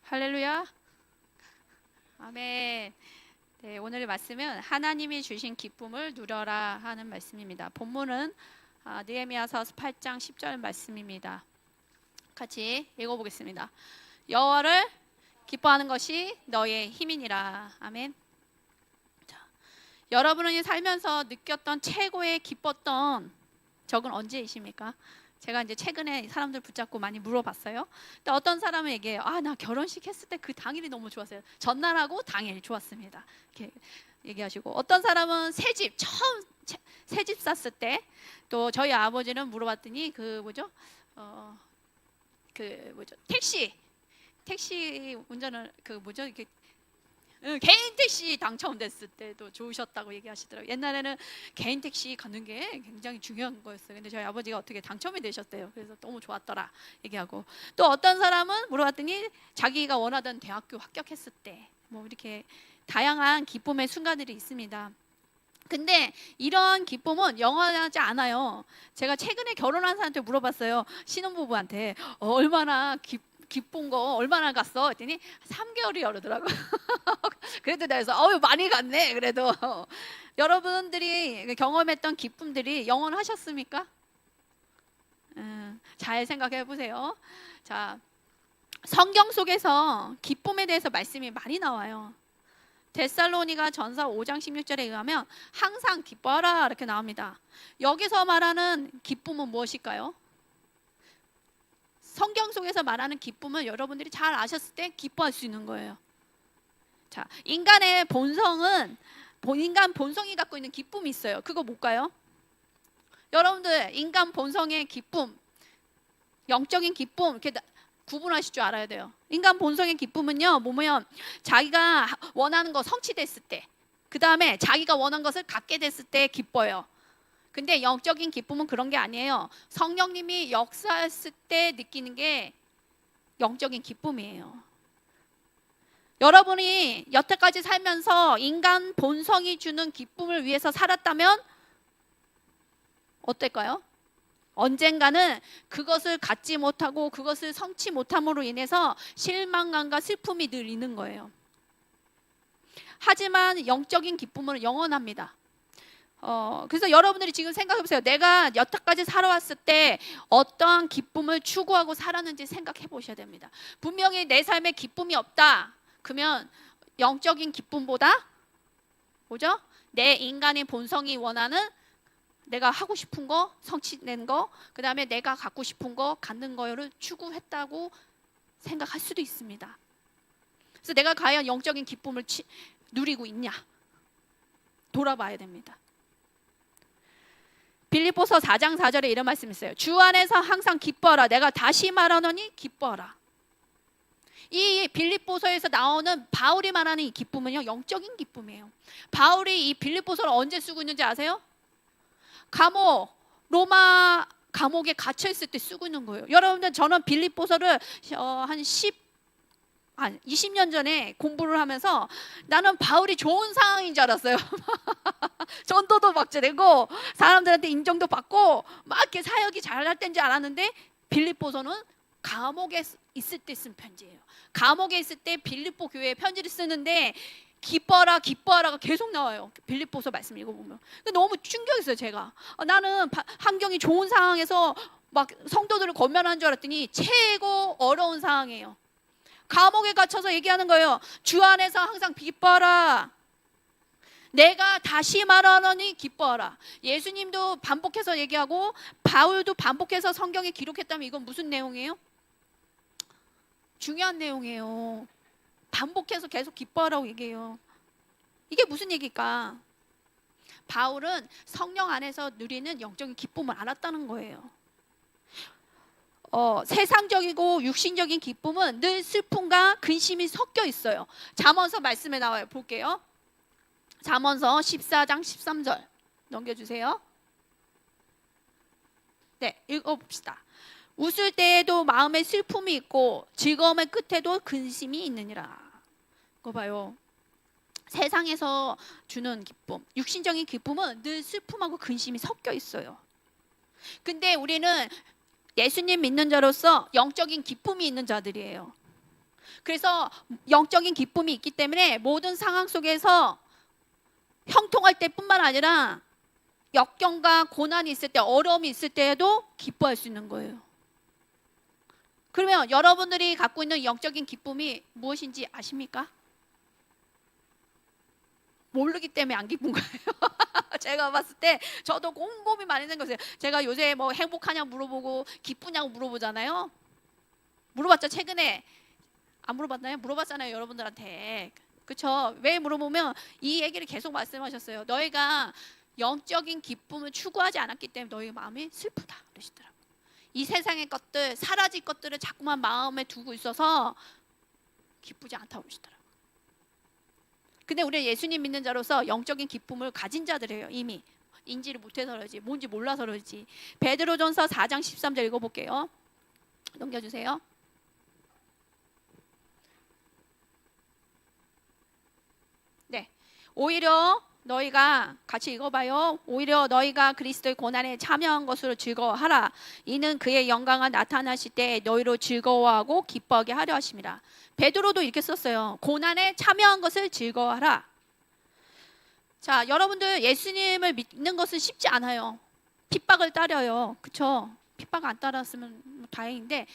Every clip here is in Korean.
할렐루야. 아멘. 네, 오늘의 말씀은 하나님이 주신 기쁨을 누려라 하는 말씀입니다. 본문은 느헤미야서 8장 10절 말씀입니다. 같이 읽어보겠습니다. 여호와를 기뻐하는 것이 너의 힘이니라. 아멘. 자, 여러분이 살면서 느꼈던 최고의 기뻤던 적은 언제이십니까? 제가 이제 최근에 사람들 붙잡고 많이 물어봤어요. 근데 어떤 사람은 얘기해요. 나 결혼식 했을 때 그 당일이 너무 좋았어요. 전날하고 당일 좋았습니다. 이렇게 얘기하시고, 어떤 사람은 새집 처음 새집 샀을 때, 또 저희 아버지는 물어봤더니 택시 운전을 이렇게 개인 택시 당첨됐을 때도 좋으셨다고 얘기하시더라고요. 옛날에는 개인 택시 가는 게 굉장히 중요한 거였어요. 근데 저희 아버지가 어떻게 당첨이 되셨대요. 그래서 너무 좋았더라 얘기하고, 또 어떤 사람은 물어봤더니 자기가 원하던 대학교 합격했을 때, 이렇게 다양한 기쁨의 순간들이 있습니다. 근데 이런 기쁨은 영원하지 않아요. 제가 최근에 결혼한 사람한테 물어봤어요. 신혼부부한테 얼마나 기쁜 거 얼마나 갔어? 했더니 3개월이 이러더라고요. 그래도 내가 많이 갔네. 그래도 여러분들이 경험했던 기쁨들이 영원하셨습니까? 잘 생각해 보세요. 자, 성경 속에서 기쁨에 대해서 말씀이 많이 나와요. 데살로니가 전서 5장 16절에 의하면 항상 기뻐하라 이렇게 나옵니다. 여기서 말하는 기쁨은 무엇일까요? 성경 속에서 말하는 기쁨은 여러분들이 잘 아셨을 때 기뻐할 수 있는 거예요. 자, 인간의 본성은 인간 본성이 갖고 있는 기쁨이 있어요. 그거 뭘까요? 여러분들 인간 본성의 기쁨, 영적인 기쁨 이렇게 구분하실 줄 알아야 돼요. 인간 본성의 기쁨은요, 뭐냐면 자기가 원하는 거 성취됐을 때, 그 다음에 자기가 원하는 것을 갖게 됐을 때 기뻐요. 근데 영적인 기쁨은 그런 게 아니에요. 성령님이 역사했을 때 느끼는 게 영적인 기쁨이에요. 여러분이 여태까지 살면서 인간 본성이 주는 기쁨을 위해서 살았다면 어떨까요? 언젠가는 그것을 갖지 못하고 그것을 성취 못함으로 인해서 실망감과 슬픔이 늘 있는 거예요. 하지만 영적인 기쁨은 영원합니다. 그래서 여러분들이 지금 생각해보세요. 내가 여태까지 살아왔을 때 어떠한 기쁨을 추구하고 살았는지 생각해 보셔야 됩니다. 분명히 내 삶에 기쁨이 없다. 그러면 영적인 기쁨보다 뭐죠? 내 인간의 본성이 원하는 내가 하고 싶은 거, 성취된 거, 그 다음에 내가 갖고 싶은 거, 갖는 거를 추구했다고 생각할 수도 있습니다. 그래서 내가 과연 영적인 기쁨을 누리고 있냐? 돌아봐야 됩니다. 빌립보서 4장 4절에 이런 말씀이 있어요. 주 안에서 항상 기뻐하라. 내가 다시 말하노니 기뻐하라. 이 빌립보서에서 나오는 바울이 말하는 이 기쁨은요, 영적인 기쁨이에요. 바울이 이 빌립보서를 언제 쓰고 있는지 아세요? 로마 감옥에 갇혀 있을 때 쓰고 있는 거예요. 여러분들, 저는 빌립보서를 한 20년 전에 공부를 하면서 나는 바울이 좋은 상황인 줄 알았어요. 전도도 박제되고 사람들한테 인정도 받고 막 이렇게 사역이 잘할 때인 줄 알았는데, 빌립보서는 감옥에 있을 때 쓴 편지예요. 감옥에 있을 때 빌립보 교회에 편지를 쓰는데 기뻐라 기뻐하라가 계속 나와요. 빌립보서 말씀 읽어보면 너무 충격했어요. 제가 나는 환경이 좋은 상황에서 막 성도들을 권면하는 줄 알았더니 최고 어려운 상황이에요. 감옥에 갇혀서 얘기하는 거예요. 주 안에서 항상 기뻐하라. 내가 다시 말하노니 기뻐하라. 예수님도 반복해서 얘기하고 바울도 반복해서 성경에 기록했다면 이건 무슨 내용이에요? 중요한 내용이에요. 반복해서 계속 기뻐하라고 얘기해요. 이게 무슨 얘기일까? 바울은 성령 안에서 누리는 영적인 기쁨을 알았다는 거예요. 세상적이고 육신적인 기쁨은 늘 슬픔과 근심이 섞여 있어요. 잠언서 말씀에 나와요. 볼게요. 잠언서 14장 13절 넘겨주세요. 네, 읽어봅시다. 웃을 때에도 마음에 슬픔이 있고 즐거움의 끝에도 근심이 있느니라. 그거 봐요. 세상에서 주는 기쁨, 육신적인 기쁨은 늘 슬픔하고 근심이 섞여 있어요. 근데 우리는 예수님 믿는 자로서 영적인 기쁨이 있는 자들이에요. 그래서 영적인 기쁨이 있기 때문에 모든 상황 속에서 형통할 때뿐만 아니라 역경과 고난이 있을 때, 어려움이 있을 때에도 기뻐할 수 있는 거예요. 그러면 여러분들이 갖고 있는 영적인 기쁨이 무엇인지 아십니까? 모르기 때문에 안 기쁜 거예요. 제가 봤을 때 저도 곰곰이 많이 생각했어요. 제가 요새 뭐 행복하냐 물어보고 기쁘냐고 물어보잖아요. 물어봤죠, 최근에. 안 물어봤나요? 물어봤잖아요, 여러분들한테. 그렇죠? 왜 물어보면 이 얘기를 계속 말씀하셨어요. 너희가 영적인 기쁨을 추구하지 않았기 때문에 너희 마음이 슬프다 그러시더라고요. 이 세상의 것들, 사라질 것들을 자꾸만 마음에 두고 있어서 기쁘지 않다고 그러시더라고요. 근데 우리 예수님 믿는 자로서 영적인 기쁨을 가진 자들이에요. 이미 인지를 못해서 그러지, 뭔지 몰라서 그러지. 베드로전서 4장 13절 읽어볼게요. 넘겨주세요. 네, 오히려 너희가 같이 읽어봐요. 오히려 너희가 그리스도의 고난에 참여한 것으로 즐거워하라. 이는 그의 영광을 나타나실 때 너희로 즐거워하고 기뻐하게 하려 하심이라. 베드로도 이렇게 썼어요. 고난에 참여한 것을 즐거워하라. 자, 여러분들 예수님을 믿는 것은 쉽지 않아요. 핍박을 따려요. 그렇죠? 핍박 안 따랐으면 다행인데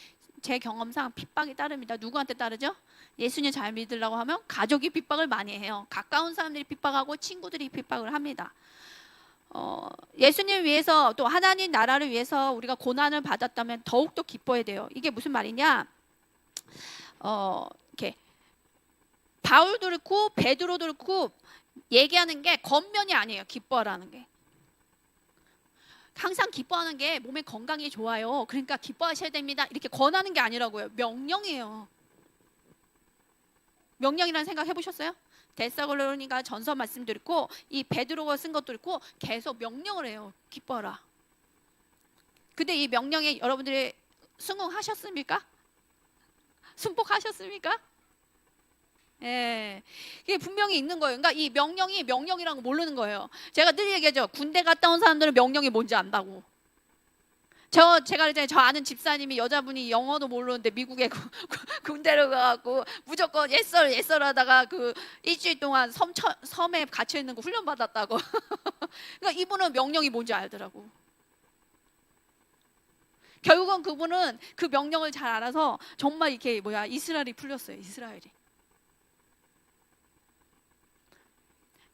제 경험상 핍박이 따릅니다. 누구한테 따르죠? 예수님 잘 믿으려고 하면 가족이 핍박을 많이 해요. 가까운 사람들이 핍박하고 친구들이 핍박을 합니다. 예수님 위해서, 또 하나님 나라를 위해서 우리가 고난을 받았다면 더욱더 기뻐해야 돼요. 이게 무슨 말이냐? 이렇게 바울도 그렇고 베드로도 그렇고 얘기하는 게 겉면이 아니에요. 기뻐하라는 게. 항상 기뻐하는 게 몸에 건강이 좋아요. 그러니까 기뻐하셔야 됩니다. 이렇게 권하는 게 아니라고요. 명령이에요. 명령이라는 생각 해보셨어요? 데살로니가 전서 말씀도 있고 이 베드로가 쓴 것도 있고 계속 명령을 해요. 기뻐하라. 근데 이 명령에 여러분들이 순응하셨습니까? 순복하셨습니까? 예, 이게 분명히 있는 거예요. 그러니까 이 명령이 명령이라는 거 모르는 거예요. 제가 늘 얘기하죠. 군대 갔다 온 사람들은 명령이 뭔지 안다고. 제가 이제 저 아는 집사님이 여자분이 영어도 모르는데 미국에 군대를 가갖고 무조건 예썰 하다가 그 일주일 동안 섬에 갇혀 있는 거 훈련 받았다고. 그러니까 이분은 명령이 뭔지 알더라고. 결국은 그분은 그 명령을 잘 알아서 정말 이렇게 이스라엘이 풀렸어요. 이스라엘이.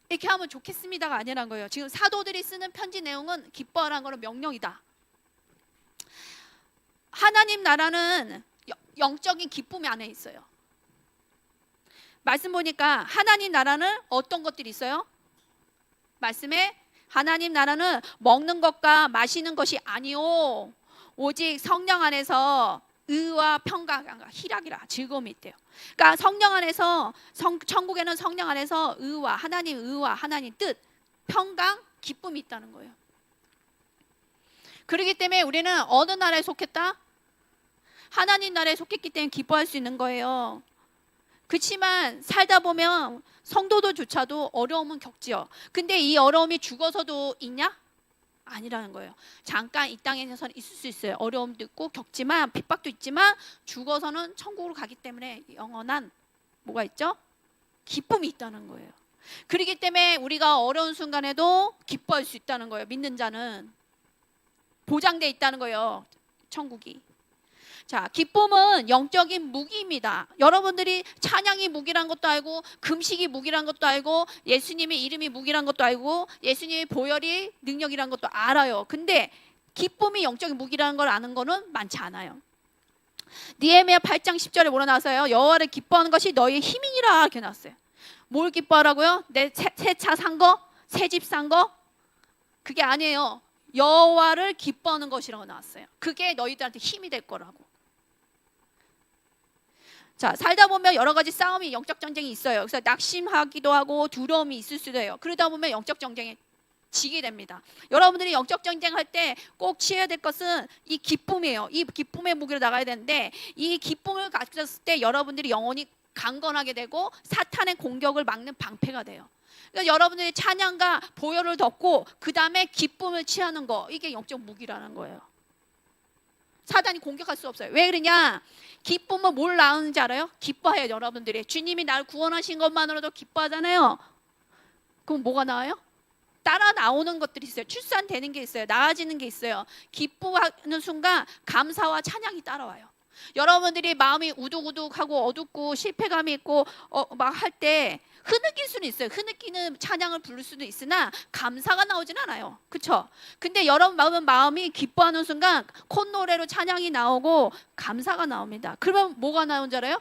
이렇게 하면 좋겠습니다가 아니란 거예요. 지금 사도들이 쓰는 편지 내용은 기뻐하라는 거는 명령이다. 하나님 나라는 영적인 기쁨이 안에 있어요. 말씀 보니까 하나님 나라는 어떤 것들이 있어요? 말씀에 하나님 나라는 먹는 것과 마시는 것이 아니오 오직 성령 안에서 의와 평강과 희락이라 즐거움이 있대요. 그러니까 성령 안에서 천국에는 성령 안에서 의와 하나님 뜻, 평강, 기쁨이 있다는 거예요. 그렇기 때문에 우리는 어느 나라에 속했다? 하나님 나라에 속했기 때문에 기뻐할 수 있는 거예요. 그렇지만 살다 보면 성도들조차도 어려움은 겪지요. 근데 이 어려움이 죽어서도 있냐? 아니라는 거예요. 잠깐 이 땅에서는 있을 수 있어요. 어려움도 있고 겪지만 핍박도 있지만 죽어서는 천국으로 가기 때문에 영원한 뭐가 있죠? 기쁨이 있다는 거예요. 그렇기 때문에 우리가 어려운 순간에도 기뻐할 수 있다는 거예요. 믿는 자는 보장돼 있다는 거예요. 천국이. 자, 기쁨은 영적인 무기입니다. 여러분들이 찬양이 무기란 것도 알고 금식이 무기란 것도 알고 예수님의 이름이 무기란 것도 알고 예수님의 보혈이 능력이란 것도 알아요. 근데 기쁨이 영적인 무기라는 걸 아는 거는 많지 않아요. 느헤미야 8장 10절에 뭐라 나왔어요? 여호와를 기뻐하는 것이 너희의 힘이니라 이렇게 나왔어요. 뭘 기뻐하라고요? 내 새 차 산 거? 새 집 산 거? 그게 아니에요. 여호와를 기뻐하는 것이라고 나왔어요. 그게 너희들한테 힘이 될 거라고. 자, 살다 보면 여러 가지 싸움이, 영적 전쟁이 있어요. 그래서 낙심하기도 하고 두려움이 있을 수도 해요. 그러다 보면 영적 전쟁에 지게 됩니다. 여러분들이 영적 전쟁할 때 꼭 취해야 될 것은 이 기쁨이에요. 이 기쁨의 무기로 나가야 되는데 이 기쁨을 가졌을 때 여러분들이 영혼이 강건하게 되고 사탄의 공격을 막는 방패가 돼요. 그러니까 여러분들이 찬양과 보혈을 덮고 그 다음에 기쁨을 취하는 거, 이게 영적 무기라는 거예요. 사단이 공격할 수 없어요. 왜 그러냐? 기쁨은 뭘 낳는지 알아요? 기뻐해요. 여러분들이 주님이 나를 구원하신 것만으로도 기뻐하잖아요. 그럼 뭐가 나와요? 따라 나오는 것들이 있어요. 출산되는 게 있어요. 나아지는 게 있어요. 기뻐하는 순간 감사와 찬양이 따라와요. 여러분들이 마음이 우둑우둑하고 어둡고 실패감이 있고 막 할 때 흐느낄 수는 있어요. 흐느끼는 찬양을 부를 수도 있으나 감사가 나오진 않아요. 그렇죠? 근데 여러분 마음이 기뻐하는 순간 콧노래로 찬양이 나오고 감사가 나옵니다. 그러면 뭐가 나오는 줄 알아요?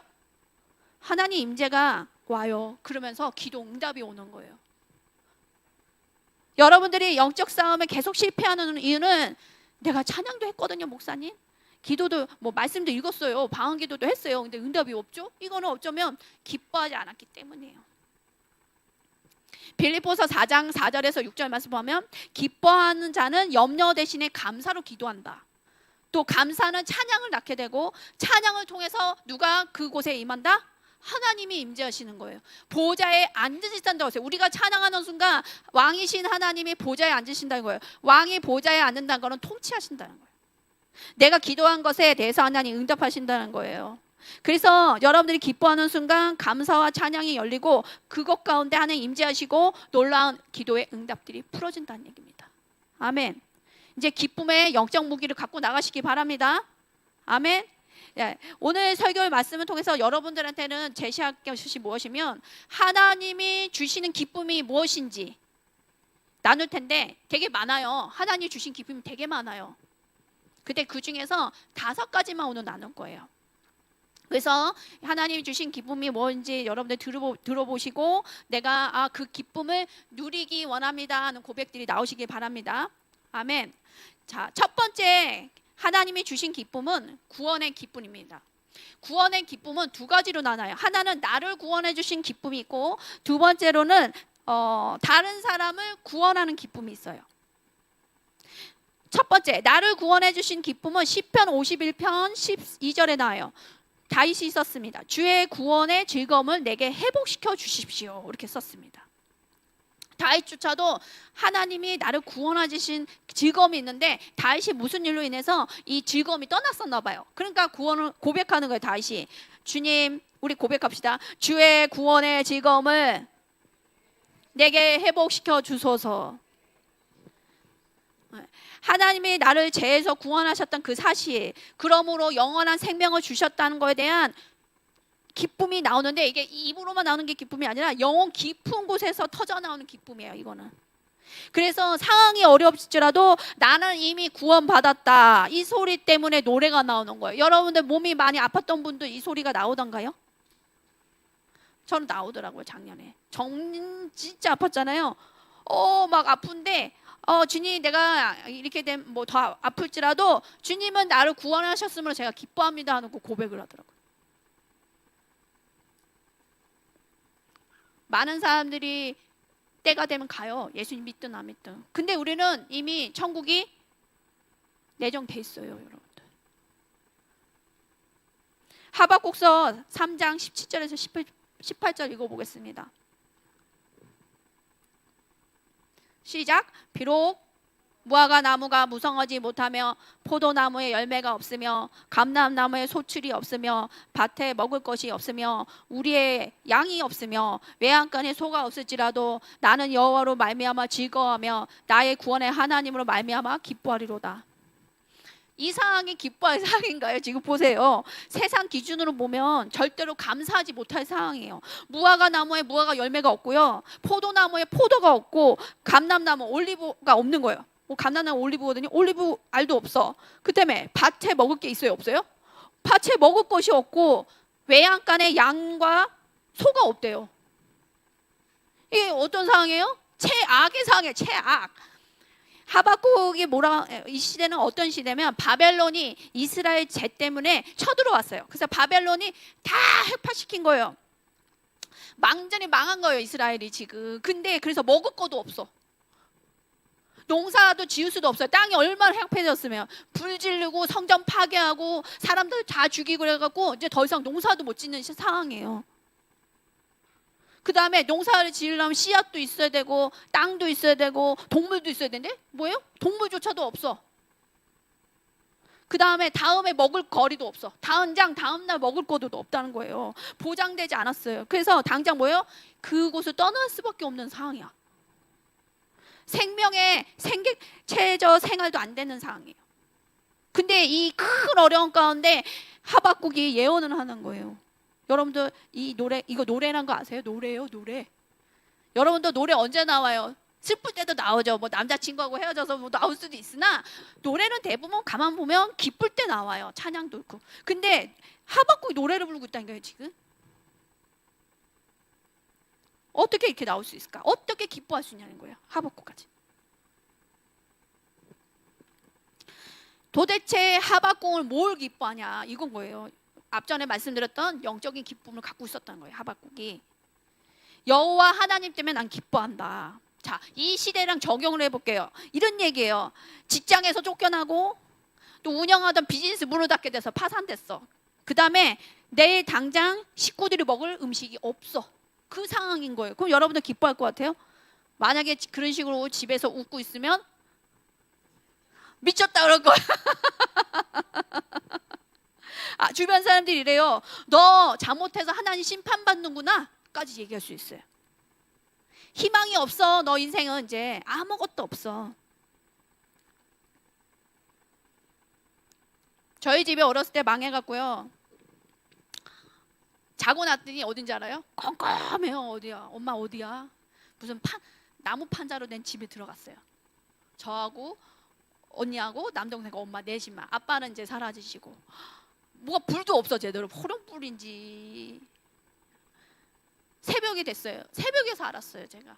하나님 임재가 와요. 그러면서 기도 응답이 오는 거예요. 여러분들이 영적 싸움에 계속 실패하는 이유는 내가 찬양도 했거든요, 목사님. 기도도 말씀도 읽었어요. 방언 기도도 했어요. 근데 응답이 없죠? 이거는 어쩌면 기뻐하지 않았기 때문이에요. 빌립보서 4장 4절에서 6절 말씀 보면 기뻐하는 자는 염려 대신에 감사로 기도한다. 또 감사는 찬양을 낳게 되고 찬양을 통해서 누가 그곳에 임한다? 하나님이 임재하시는 거예요. 보좌에 앉으신다고 했어요. 우리가 찬양하는 순간 왕이신 하나님이 보좌에 앉으신다는 거예요. 왕이 보좌에 앉는다는 거는 통치하신다는 거예요. 내가 기도한 것에 대해서 하나님 응답하신다는 거예요. 그래서 여러분들이 기뻐하는 순간 감사와 찬양이 열리고 그것 가운데 하나님 임재하시고 놀라운 기도의 응답들이 풀어진다는 얘기입니다. 아멘. 이제 기쁨의 영적 무기를 갖고 나가시기 바랍니다. 아멘. 네, 오늘 설교의 말씀을 통해서 여러분들한테는 제시할 것이 무엇이면 하나님이 주시는 기쁨이 무엇인지 나눌 텐데 되게 많아요. 하나님이 주신 기쁨이 되게 많아요. 근데 그 중에서 5가지만 오늘 나눌 거예요. 그래서 하나님이 주신 기쁨이 뭔지 여러분들 들어보시고 내가 그 기쁨을 누리기 원합니다 하는 고백들이 나오시기 바랍니다. 아멘. 자, 첫 번째 하나님이 주신 기쁨은 구원의 기쁨입니다. 구원의 기쁨은 2가지로 나눠요. 하나는 나를 구원해 주신 기쁨이 있고 두 번째로는 다른 사람을 구원하는 기쁨이 있어요. 첫 번째, 나를 구원해 주신 기쁨은 시편 51편 12절에 나와요. 다윗이 썼습니다. 주의 구원의 즐거움을 내게 회복시켜 주십시오. 이렇게 썼습니다. 다윗조차도 하나님이 나를 구원해 주신 즐거움이 있는데 다윗이 무슨 일로 인해서 이 즐거움이 떠났었나 봐요. 그러니까 구원을 고백하는 거예요. 다윗이. 주님, 우리 고백합시다. 주의 구원의 즐거움을 내게 회복시켜 주소서. 하나님이 나를 죄에서 구원하셨던 그 사실, 그러므로 영원한 생명을 주셨다는 것에 대한 기쁨이 나오는데 이게 입으로만 나오는 게 기쁨이 아니라 영혼 깊은 곳에서 터져나오는 기쁨이에요. 이거는. 그래서 상황이 어렵지라도 나는 이미 구원받았다. 이 소리 때문에 노래가 나오는 거예요. 여러분들 몸이 많이 아팠던 분들 이 소리가 나오던가요? 저는 나오더라고요. 작년에. 진짜 아팠잖아요. 막 아픈데 주님, 내가 이렇게 되면 더 아플지라도 주님은 나를 구원하셨으므로 제가 기뻐합니다 하는 거 고백을 하더라고요. 많은 사람들이 때가 되면 가요. 예수님 믿든 안 믿든. 근데 우리는 이미 천국이 내정돼 있어요, 여러분들. 하박국서 3장 17절에서 18절 읽어보겠습니다. 시작. 비록 무화과 나무가 무성하지 못하며 포도나무에 열매가 없으며 감람나무에 소출이 없으며 밭에 먹을 것이 없으며 우리의 양이 없으며 외양간에 소가 없을지라도 나는 여호와로 말미암아 즐거워하며 나의 구원의 하나님으로 말미암아 기뻐하리로다. 이 상황이 기뻐할 상황인가요? 지금 보세요. 세상 기준으로 보면 절대로 감사하지 못할 상황이에요. 무화과 나무에 무화과 열매가 없고요. 포도나무에 포도가 없고 감람나무 올리브가 없는 거예요. 감람나무 올리브거든요. 올리브 알도 없어. 그 때문에 밭에 먹을 게 있어요? 없어요? 밭에 먹을 것이 없고 외양간에 양과 소가 없대요. 이게 어떤 상황이에요? 최악의 상황이에요. 최악. 하박국이 이 시대는 어떤 시대면 바벨론이 이스라엘 죄 때문에 쳐들어왔어요. 그래서 바벨론이 다 획파시킨 거예요. 완전히 망한 거예요, 이스라엘이 지금. 근데 그래서 먹을 것도 없어. 농사도 지을 수도 없어요. 땅이 얼마나 팽팽해졌으면 불 지르고 성전 파괴하고 사람들 다 죽이고 그래갖고 이제 더 이상 농사도 못 짓는 상황이에요. 그 다음에 농사를 지으려면 씨앗도 있어야 되고 땅도 있어야 되고 동물도 있어야 되는데 뭐예요? 동물조차도 없어. 그 다음에 먹을 거리도 없어. 다음날 먹을 것도 없다는 거예요. 보장되지 않았어요. 그래서 당장 뭐예요? 그곳을 떠날 수밖에 없는 상황이야. 생명의 최저 생활도 안 되는 상황이에요. 근데 이 큰 어려움 가운데 하박국이 예언을 하는 거예요. 여러분들 이 노래, 이거 노래란 거 아세요? 노래요, 노래. 여러분도 노래 언제 나와요? 슬플 때도 나오죠. 뭐 남자친구하고 헤어져서 뭐 나올 수도 있으나 노래는 대부분 가만 보면 기쁠 때 나와요. 찬양도 있고. 근데 하박국이 노래를 부르고 있다니까요, 지금. 어떻게 이렇게 나올 수 있을까? 어떻게 기뻐할 수 있냐는 거예요, 하박국까지. 도대체 하박국을 뭘 기뻐하냐, 이건 거예요. 앞전에 말씀드렸던 영적인 기쁨을 갖고 있었던 거예요, 하박국이. 여호와 하나님 때문에 난 기뻐한다. 자, 이 시대랑 적용을 해볼게요. 이런 얘기예요. 직장에서 쫓겨나고 또 운영하던 비즈니스 문을 닫게 돼서 파산됐어. 그 다음에 내일 당장 식구들이 먹을 음식이 없어. 그 상황인 거예요. 그럼 여러분들 기뻐할 것 같아요? 만약에 그런 식으로 집에서 웃고 있으면 미쳤다 그럴 거야. 주변 사람들이 이래요. 너 잘못해서 하나님 심판받는구나 까지 얘기할 수 있어요. 희망이 없어. 너 인생은 이제 아무것도 없어. 저희 집에 어렸을 때 망해갖고요, 자고 났더니 어딘지 알아요? 깜깜해요. 어디야? 엄마 어디야? 무슨 나무 판자로 된 집에 들어갔어요. 저하고 언니하고 남동생과 엄마 넷이만. 아빠는 이제 사라지시고 뭐가 불도 없어. 제대로 호롱불인지. 새벽이 됐어요. 새벽에서 알았어요. 제가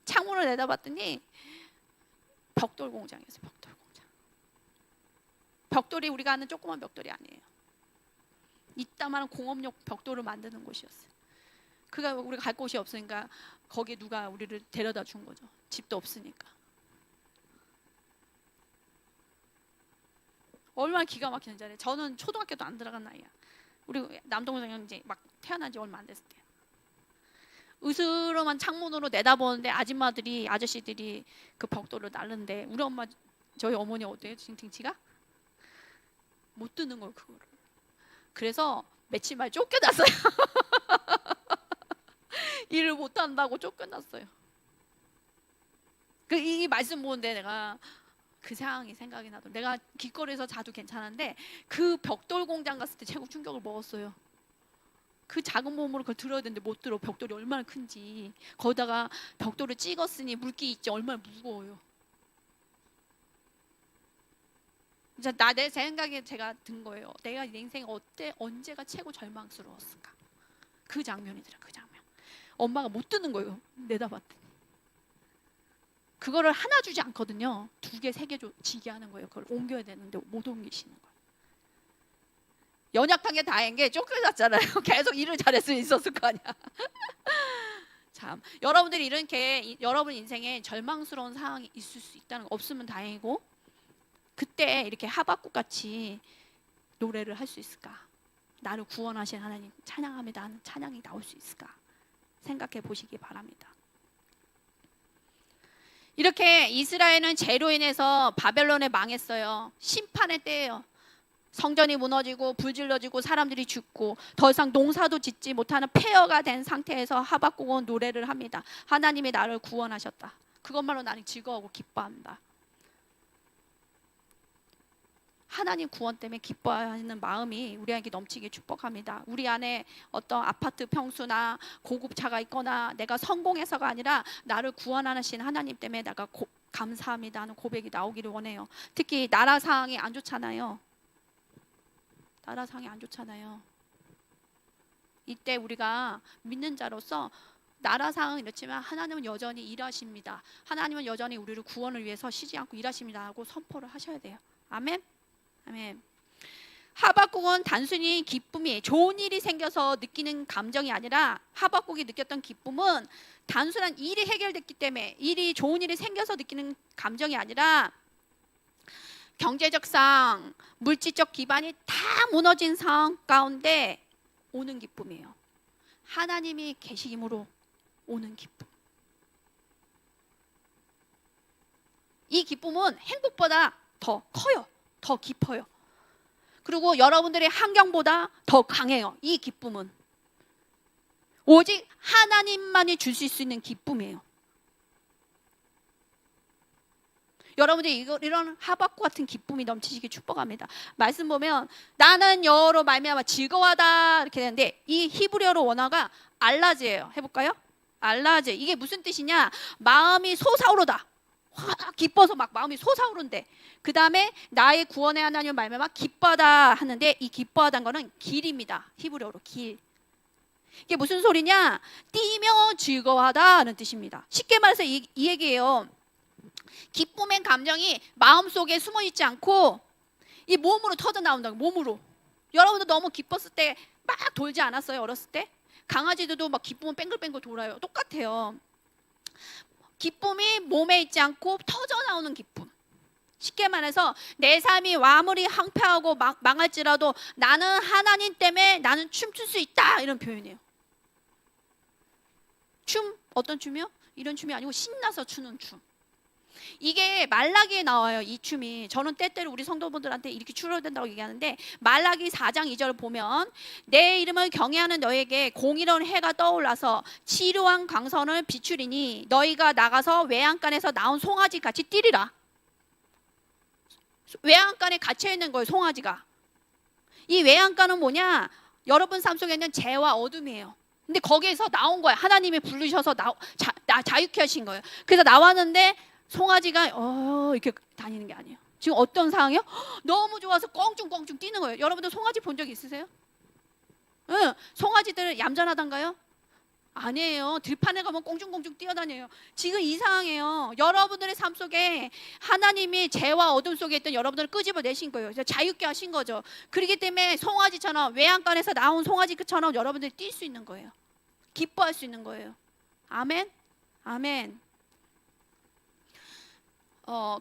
창문을 내다봤더니 벽돌 공장이었어요. 벽돌 공장. 벽돌이 우리가 아는 조그만 벽돌이 아니에요. 이따만한 공업용 벽돌을 만드는 곳이었어요. 그가 우리가 갈 곳이 없으니까 거기에 누가 우리를 데려다 준 거죠. 집도 없으니까. 얼마나 기가 막히는지 알아요. 저는 초등학교도 안 들어간 나이야. 우리 남동생은 이제 막 태어난 지 얼마 안 됐을 때요. 으스름한 창문으로 내다보는데 아저씨들이 그 벽돌을 날르는데 우리 엄마, 저희 어머니 어때요? 등치가? 못 드는 거예요, 그거를. 그래서 며칠 만에 쫓겨났어요. 일을 못 한다고 쫓겨났어요. 이 말씀 보는데 내가 그 상황이 생각이 나도. 내가 길거리에서 자도 괜찮은데 그 벽돌 공장 갔을 때 최고 충격을 먹었어요. 그 작은 몸으로 그걸 들어야 되는데 못 들어. 벽돌이 얼마나 큰지. 거기다가 벽돌을 찍었으니 물기 있지 얼마나 무거워요. 내 생각에 제가 든 거예요. 내가 내 인생에 언제가 최고 절망스러웠을까? 그 장면이더라. 그 장면. 엄마가 못 드는 거예요. 내다봤더니. 그거를 하나 주지 않거든요. 2개, 3개 지게 하는 거예요. 그걸 옮겨야 되는데 못 옮기시는 거예요. 연약한 게 다행인 게 쫓겨났잖아요. 계속 일을 잘했으면 있었을 거 아니야. 참, 여러분들이 이렇게 여러분 인생에 절망스러운 상황이 있을 수 있다는 거 없으면 다행이고, 그때 이렇게 하박국 같이 노래를 할 수 있을까? 나를 구원하신 하나님 찬양하며 나는 찬양이 나올 수 있을까? 생각해 보시기 바랍니다. 이렇게 이스라엘은 죄로 인해서 바벨론에 망했어요. 심판의 때예요. 성전이 무너지고 불질러지고 사람들이 죽고 더 이상 농사도 짓지 못하는 폐허가 된 상태에서 하박국은 노래를 합니다. 하나님이 나를 구원하셨다. 그것만으로 나는 즐거워하고 기뻐한다. 하나님 구원 때문에 기뻐하는 마음이 우리에게 넘치게 축복합니다. 우리 안에 어떤 아파트 평수나 고급차가 있거나 내가 성공해서가 아니라 나를 구원하신 하나님 때문에 내가 감사합니다 하는 고백이 나오기를 원해요. 특히 나라 상황이 안 좋잖아요. 나라 상황이 안 좋잖아요. 이때 우리가 믿는 자로서 나라 상황은 이렇지만 하나님은 여전히 일하십니다. 하나님은 여전히 우리를 구원을 위해서 쉬지 않고 일하십니다 하고 선포를 하셔야 돼요. 아멘. 아멘. 하박국은 단순히 기쁨이 좋은 일이 생겨서 느끼는 감정이 아니라 하박국이 느꼈던 기쁨은 단순한 일이 해결됐기 때문에 좋은 일이 생겨서 느끼는 감정이 아니라 경제적 상황, 물질적 기반이 다 무너진 상황 가운데 오는 기쁨이에요. 하나님이 계시므로 오는 기쁨. 이 기쁨은 행복보다 더 커요. 더 깊어요. 그리고 여러분들의 환경보다 더 강해요. 이 기쁨은 오직 하나님만이 주실 수 있는 기쁨이에요. 여러분들이 이런 하박국 같은 기쁨이 넘치시길 축복합니다. 말씀 보면 나는 여호로 말미암아 즐거워하다 이렇게 되는데 이 히브리어로 원어가 알라즈예요. 해볼까요? 알라즈. 이게 무슨 뜻이냐? 마음이 솟아오르다. 확 기뻐서 막 마음이 솟아오른대. 그 다음에 나의 구원의 하나님을 말미암아 기뻐하다 하는데 이 기뻐하다는 거는 길입니다. 히브리어로 길. 이게 무슨 소리냐? 뛰며 즐거워하다는 뜻입니다. 쉽게 말해서 이 얘기예요. 기쁨의 감정이 마음속에 숨어 있지 않고 이 몸으로 터져 나온다고. 몸으로. 여러분도 너무 기뻤을 때 막 돌지 않았어요? 어렸을 때? 강아지들도 막 기쁨은 뱅글뱅글 돌아요. 똑같아요. 기쁨이 몸에 있지 않고 터져 나오는 기쁨. 쉽게 말해서 내 삶이 아무리 황폐하고 망할지라도 나는 하나님 때문에 나는 춤출 수 있다, 이런 표현이에요. 춤, 어떤 춤이요? 이런 춤이 아니고 신나서 추는 춤. 이게 말라기에 나와요. 이 춤이. 저는 때때로 우리 성도분들한테 이렇게 추려야 된다고 얘기하는데 말라기 4장 2절을 보면 내 이름을 경외하는 너에게 공의로운 해가 떠올라서 치료한 광선을 비추리니 너희가 나가서 외양간에서 나온 송아지 같이 뛰리라. 외양간에 갇혀 있는 거예요. 송아지가. 이 외양간은 뭐냐? 여러분 삶 속에 있는 죄와 어둠이에요. 근데 거기에서 나온 거야. 하나님이 부르셔서 자유케 하신 거예요. 그래서 나왔는데 송아지가 이렇게 다니는 게 아니에요. 지금 어떤 상황이요? 너무 좋아서 껑충껑충 뛰는 거예요. 여러분들 송아지 본 적 있으세요? 응. 송아지들 얌전하단가요? 아니에요. 들판에 가면 꽁충꽁충 뛰어다녀요. 지금 이 상황이에요. 여러분들의 삶 속에 하나님이 죄와 어둠 속에 있던 여러분들을 끄집어내신 거예요. 자유케 하신 거죠. 그렇기 때문에 송아지처럼 외양간에서 나온 송아지처럼 여러분들이 뛸 수 있는 거예요. 기뻐할 수 있는 거예요. 아멘. 아멘.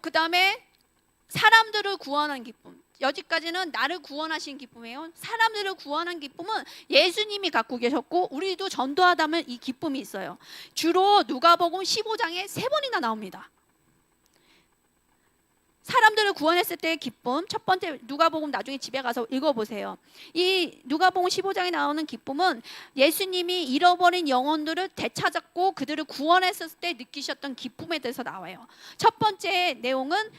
그 다음에 사람들을 구원한 기쁨. 여기까지는 나를 구원하신 기쁨이에요. 사람들을 구원한 기쁨은 예수님이 갖고 계셨고 우리도 전도하다면 이 기쁨이 있어요. 주로 누가복음 15장에 3번이나 나옵니다. 사람들을 구원했을 때의 기쁨. 첫 번째 누가복음 나중에 집에 가서 읽어보세요. 이 누가복음 15장에 나오는 기쁨은 예수님이 잃어버린 영혼들을 되찾았고 그들을 구원했을 때 느끼셨던 기쁨에 대해서 나와요. 첫 번째 내용은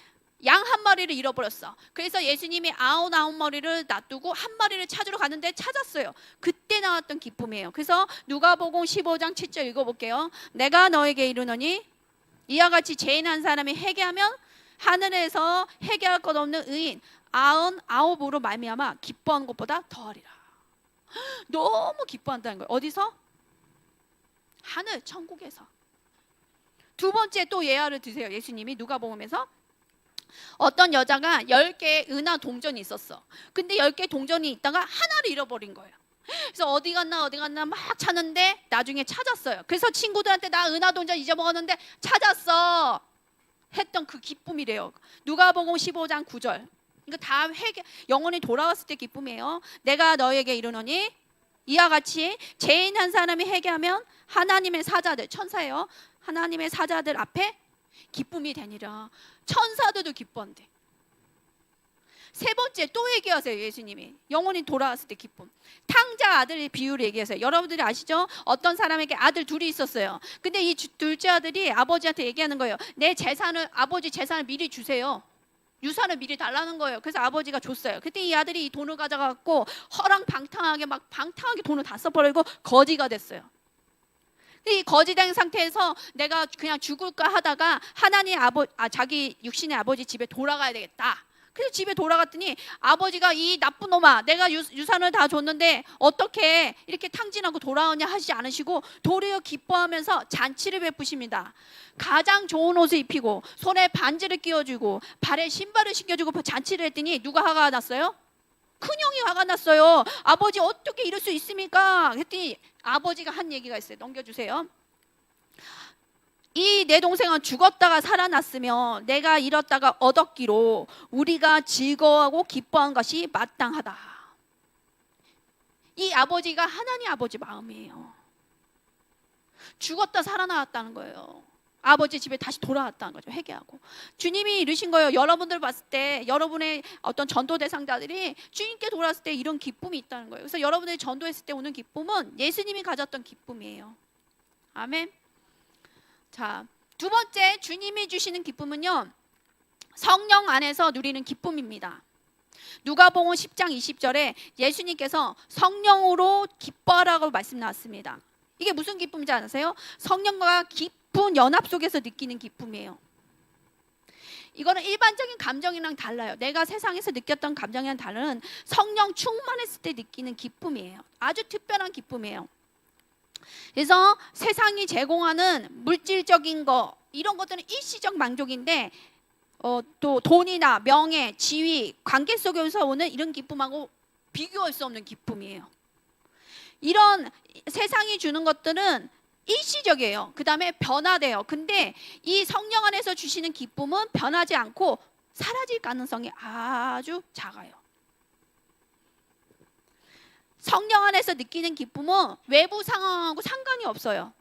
양 한 마리를 잃어버렸어. 그래서 예수님이 99마리를 놔두고 한 마리를 찾으러 갔는데 찾았어요. 그때 나왔던 기쁨이에요. 그래서 누가복음 15장 7절 읽어볼게요. 내가 너에게 이르노니 이와 같이 죄인 한 사람이 회개하면 하늘에서 회개할 것 없는 의인 99으로 말미암아 기뻐하는 것보다 더하리라. 너무 기뻐한다는 거예요. 어디서? 하늘 천국에서. 두 번째 또 예화를 드세요. 예수님이 누가복음에서 어떤 여자가 10개의 은하 동전이 있었어. 근데 10개 동전이 있다가 하나를 잃어버린 거예요. 그래서 어디 갔나 막 찾는데 나중에 찾았어요. 그래서 친구들한테 나 은하 동전 잊어먹었는데 찾았어 했던 그 기쁨이래요. 누가복음 15장 9절. 이거 다 영혼이 돌아왔을 때 기쁨이에요. 내가 너에게 이르노니 이와 같이 죄인 한 사람이 회개하면 하나님의 사자들, 천사예요. 하나님의 사자들 앞에 기쁨이 되니라. 천사들도 기뻐한대. 세 번째 또 얘기하세요. 예수님이 영혼이 돌아왔을 때 기쁨. 탕자 아들의 비유를 얘기하세요. 여러분들이 아시죠? 어떤 사람에게 아들 둘이 있었어요. 근데 이 둘째 아들이 아버지한테 얘기하는 거예요. 내 재산을, 아버지 재산을 미리 주세요. 유산을 미리 달라는 거예요. 그래서 아버지가 줬어요. 그때 이 아들이 이 돈을 가져가고 허랑방탕하게 돈을 다 써버리고 거지가 됐어요. 이 거지된 상태에서 내가 그냥 죽을까 하다가 하나님 자기 육신의 아버지 집에 돌아가야 되겠다. 그래서 집에 돌아갔더니 아버지가 이 나쁜 놈아, 내가 유산을 다 줬는데 어떻게 이렇게 탕진하고 돌아오냐 하시지 않으시고 도리어 기뻐하면서 잔치를 베푸십니다. 가장 좋은 옷을 입히고 손에 반지를 끼워주고 발에 신발을 신겨주고 잔치를 했더니 누가 화가 났어요? 큰형이 화가 났어요. 아버지 어떻게 이럴 수 있습니까? 했더니 아버지가 한 얘기가 있어요. 넘겨주세요. 이 내 동생은 죽었다가 살아났으며 내가 잃었다가 얻었기로 우리가 즐거워하고 기뻐한 것이 마땅하다. 이 아버지가 하나님 아버지 마음이에요. 죽었다 살아나왔다는 거예요. 아버지 집에 다시 돌아왔다는 거죠. 회개하고. 주님이 이르신 거예요. 여러분들 봤을 때 여러분의 어떤 전도 대상자들이 주님께 돌아왔을 때 이런 기쁨이 있다는 거예요. 그래서 여러분들이 전도했을 때 오는 기쁨은 예수님이 가졌던 기쁨이에요. 아멘. 자, 두 번째 주님이 주시는 기쁨은요, 성령 안에서 누리는 기쁨입니다. 누가복음 10장 20절에 예수님께서 성령으로 기뻐하라고 말씀 나왔습니다. 이게 무슨 기쁨인지 아세요? 성령과 깊은 연합 속에서 느끼는 기쁨이에요. 이거는 일반적인 감정이랑 달라요. 내가 세상에서 느꼈던 감정이랑 다른 성령 충만했을 때 느끼는 기쁨이에요. 아주 특별한 기쁨이에요. 그래서 세상이 제공하는 물질적인 거, 이런 것들은 일시적 만족인데 또 돈이나 명예, 지위, 관계 속에서 오는 이런 기쁨하고 비교할 수 없는 기쁨이에요. 이런 세상이 주는 것들은 일시적이에요. 그 다음에 변화돼요. 근데 이 성령 안에서 주시는 기쁨은 변하지 않고 사라질 가능성이 아주 작아요. 성령 안에서 느끼는 기쁨은 외부 상황하고 상관이 없어요.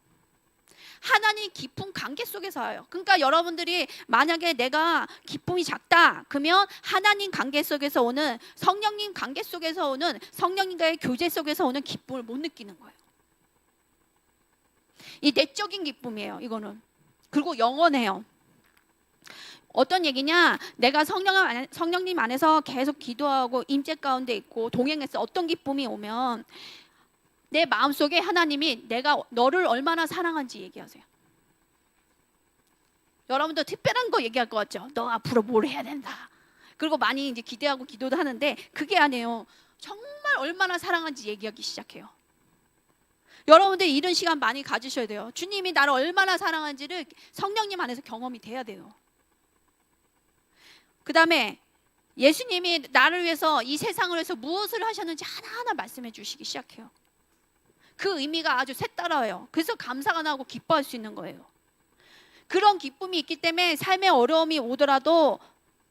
하나님 깊은 관계 속에서 와요. 그러니까 여러분들이 만약에 내가 기쁨이 작다 그러면 하나님 관계 속에서 오는, 성령님 관계 속에서 오는, 성령님과의 교제 속에서 오는 기쁨을 못 느끼는 거예요. 이 내적인 기쁨이에요. 이거는. 그리고 영원해요. 어떤 얘기냐, 내가 성령님 안에서 계속 기도하고 임재 가운데 있고 동행해서 어떤 기쁨이 오면 내 마음속에 하나님이 내가 너를 얼마나 사랑한지 얘기하세요. 여러분도 특별한 거 얘기할 것 같죠? 너 앞으로 뭘 해야 된다. 그리고 많이 이제 기대하고 기도도 하는데 그게 아니에요. 정말 얼마나 사랑한지 얘기하기 시작해요. 여러분들 이런 시간 많이 가지셔야 돼요. 주님이 나를 얼마나 사랑한지를 성령님 안에서 경험이 돼야 돼요. 그 다음에 예수님이 나를 위해서 이 세상을 위해서 무엇을 하셨는지 하나하나 말씀해 주시기 시작해요. 그 의미가 아주 색달라요. 그래서 감사가 나고 기뻐할 수 있는 거예요. 그런 기쁨이 있기 때문에 삶의 어려움이 오더라도